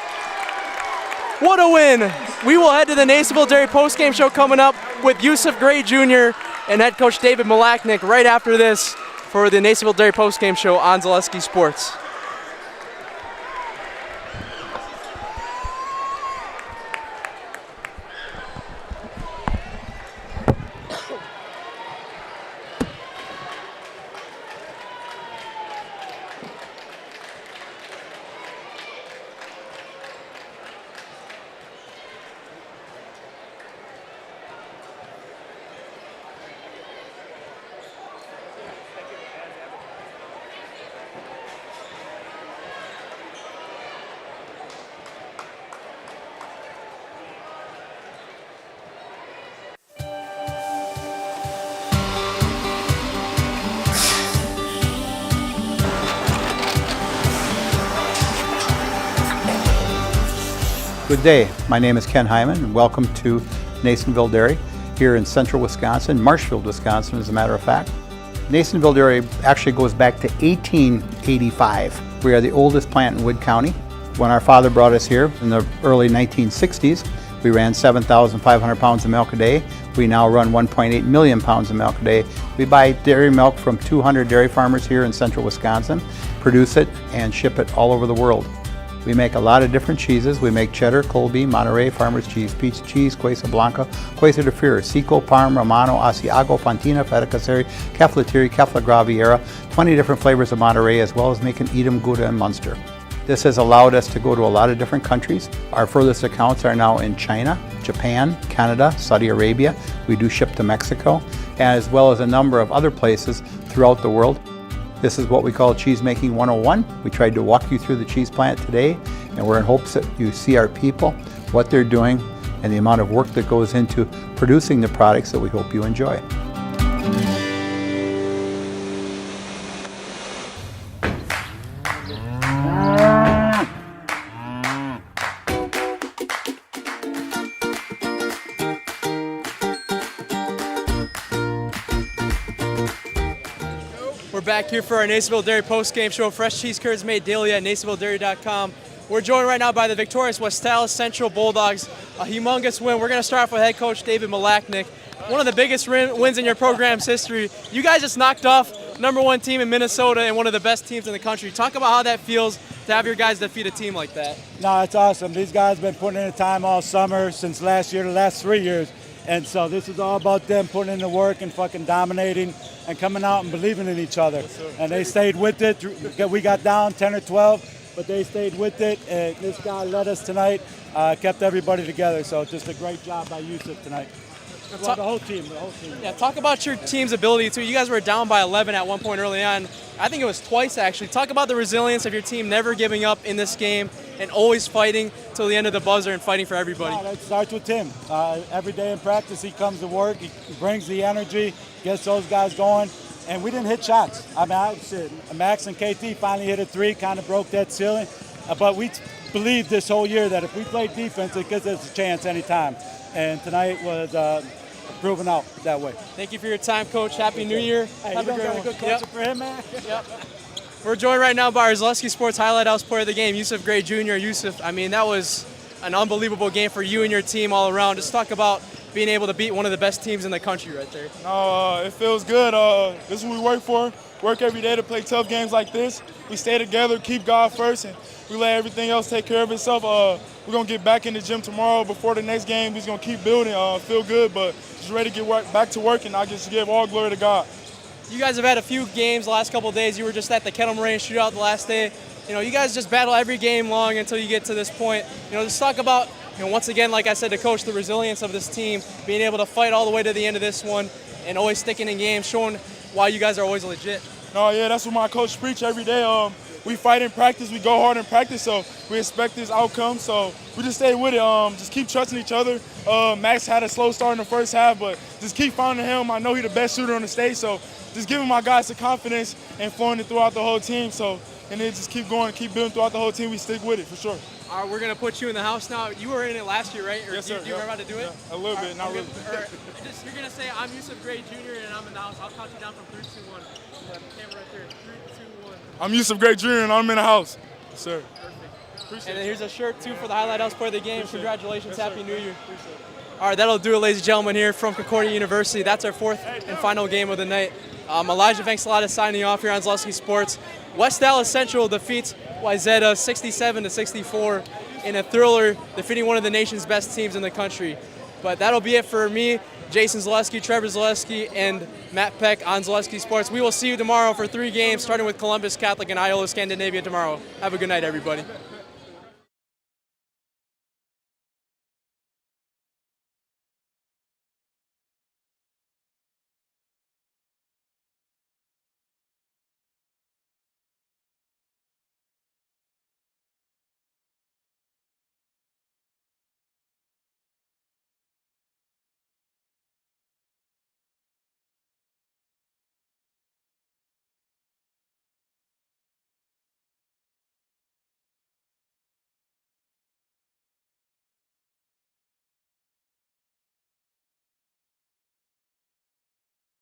Speaker 1: What a win. We will head to the Nasonville Dairy postgame show coming up with Yusuf Gray Jr. and head coach David Malachnik right after this for the Nasonville Dairy postgame show on Zaleski Sports.
Speaker 3: Good day. My name is Ken Hyman, and welcome to Nasonville Dairy here in central Wisconsin, Marshfield, Wisconsin, as a matter of fact. Nasonville Dairy actually goes back to 1885. We are the oldest plant in Wood County. When our father brought us here in the early 1960s, we ran 7,500 pounds of milk a day. We now run 1.8 million pounds of milk a day. We buy dairy milk from 200 dairy farmers here in central Wisconsin, produce it, and ship it all over the world. We make a lot of different cheeses. We make cheddar, Colby, Monterey, Farmer's Cheese, Peach Cheese, Quesa Blanca, Quesa de Freer, Seco, Parm, Romano, Asiago, Fontina, Feta Caseri, Caflatiri, Cafla Graviera, 20 different flavors of Monterey, as well as making Edam, Gouda, and Munster. This has allowed us to go to a lot of different countries. Our furthest accounts are now in China, Japan, Canada, Saudi Arabia. We do ship to Mexico, as well as a number of other places throughout the world. This is what we call Cheese Making 101. We tried to walk you through the cheese plant today, and we're in hopes that you see our people, what they're doing, and the amount of work that goes into producing the products that we hope you enjoy.
Speaker 1: We're back here for our Nasonville Dairy post-game show. Fresh cheese curds made daily at nasonvilledairy.com. We're joined right now by the victorious West Allis Central Bulldogs. A humongous win. We're going to start off with head coach David Malachnik. One of the biggest wins in your program's history. You guys just knocked off #1 team in Minnesota and one of the best teams in the country. Talk about how that feels to have your guys defeat a team like that.
Speaker 16: No, it's awesome. These guys have been putting in the time all summer, since last year, the last 3 years. And so this is all about them putting in the work and fucking dominating and coming out and believing in each other. And they stayed with it. We got down 10 or 12, but they stayed with it. And this guy led us tonight, kept everybody together. So just a great job by Yusuf tonight. Well, the whole team.
Speaker 1: Yeah, talk about your team's ability too. You guys were down by 11 at one point early on. I think it was twice actually. Talk about the resilience of your team, never giving up in this game and always fighting till the end of the buzzer and fighting for everybody.
Speaker 16: Yeah, that starts with Tim. Every day in practice, he comes to work. He brings the energy, gets those guys going. And we didn't hit shots. I mean, Max and KT finally hit a 3, kind of broke that ceiling. But we believed this whole year that if we play defense, it gives us a chance anytime. And tonight was proven out that way.
Speaker 1: Thank you for your time, Coach. Happy New Year.
Speaker 16: Hey,
Speaker 1: Have
Speaker 16: you
Speaker 1: a great one.
Speaker 16: good coach for him, man.
Speaker 1: Yep. We're joined right now by our Zaleski Sports Highlight House player of the game, Yusuf Gray Jr. Yusuf, I mean, that was an unbelievable game for you and your team all around. Just talk about being able to beat one of the best teams in the country right there.
Speaker 17: It feels good. This is what we work for. Work every day to play tough games like this. We stay together, keep God first, and we let everything else take care of itself. We're going to get back in the gym tomorrow before the next game. We're going to keep building, feel good, but just ready to get back to work, and I just give all glory to God.
Speaker 1: You guys have had a few games the last couple of days. You were just at the Kettle Moraine shootout the last day. You know, you guys just battle every game long until you get to this point. You know, just talk about, you know, once again, like I said to Coach, the resilience of this team, being able to fight all the way to the end of this one and always sticking in games, showing why you guys are always legit.
Speaker 17: No, yeah, that's what my coach preach every day. we fight in practice, we go hard in practice, so we expect this outcome. So we just stay with it. Just keep trusting each other. Max had a slow start in the first half, but just keep finding him. I know he's the best shooter on the stage, so just giving my guys the confidence and flowing it throughout the whole team. So, and then just keep going, keep building throughout the whole team. We stick with it for sure.
Speaker 1: All right, we're going to put you in the house now. You were in it last year, right? Or
Speaker 17: Yes, sir.
Speaker 1: Do you remember how to do it?
Speaker 17: Yeah, a little bit, not really.
Speaker 1: You're going to say, I'm Yusuf Gray Jr. and I'm in the house. I'll count you down from 3, 2, 1. The camera right there. 3, 2, 1.
Speaker 17: I'm Yusuf Gray Jr. and I'm in the house. Yes, sir.
Speaker 1: Perfect. And then here's a shirt, too, for the Highlight House Play of the Game. Congratulations. Happy New Year. All right, that'll do it, ladies and gentlemen, here from Concordia University. That's our fourth and final game of the night. Elijah Vankstalada signing off here on Zaleski Sports. West Dallas Central defeats Wayzata 67-64 in a thriller, defeating one of the nation's best teams in the country. But that'll be it for me, Jason Zaleski, Trevor Zaleski, and Matt Peck on Zaleski Sports. We will see you tomorrow for 3 games, starting with Columbus Catholic and Iola Scandinavia tomorrow. Have a good night, everybody.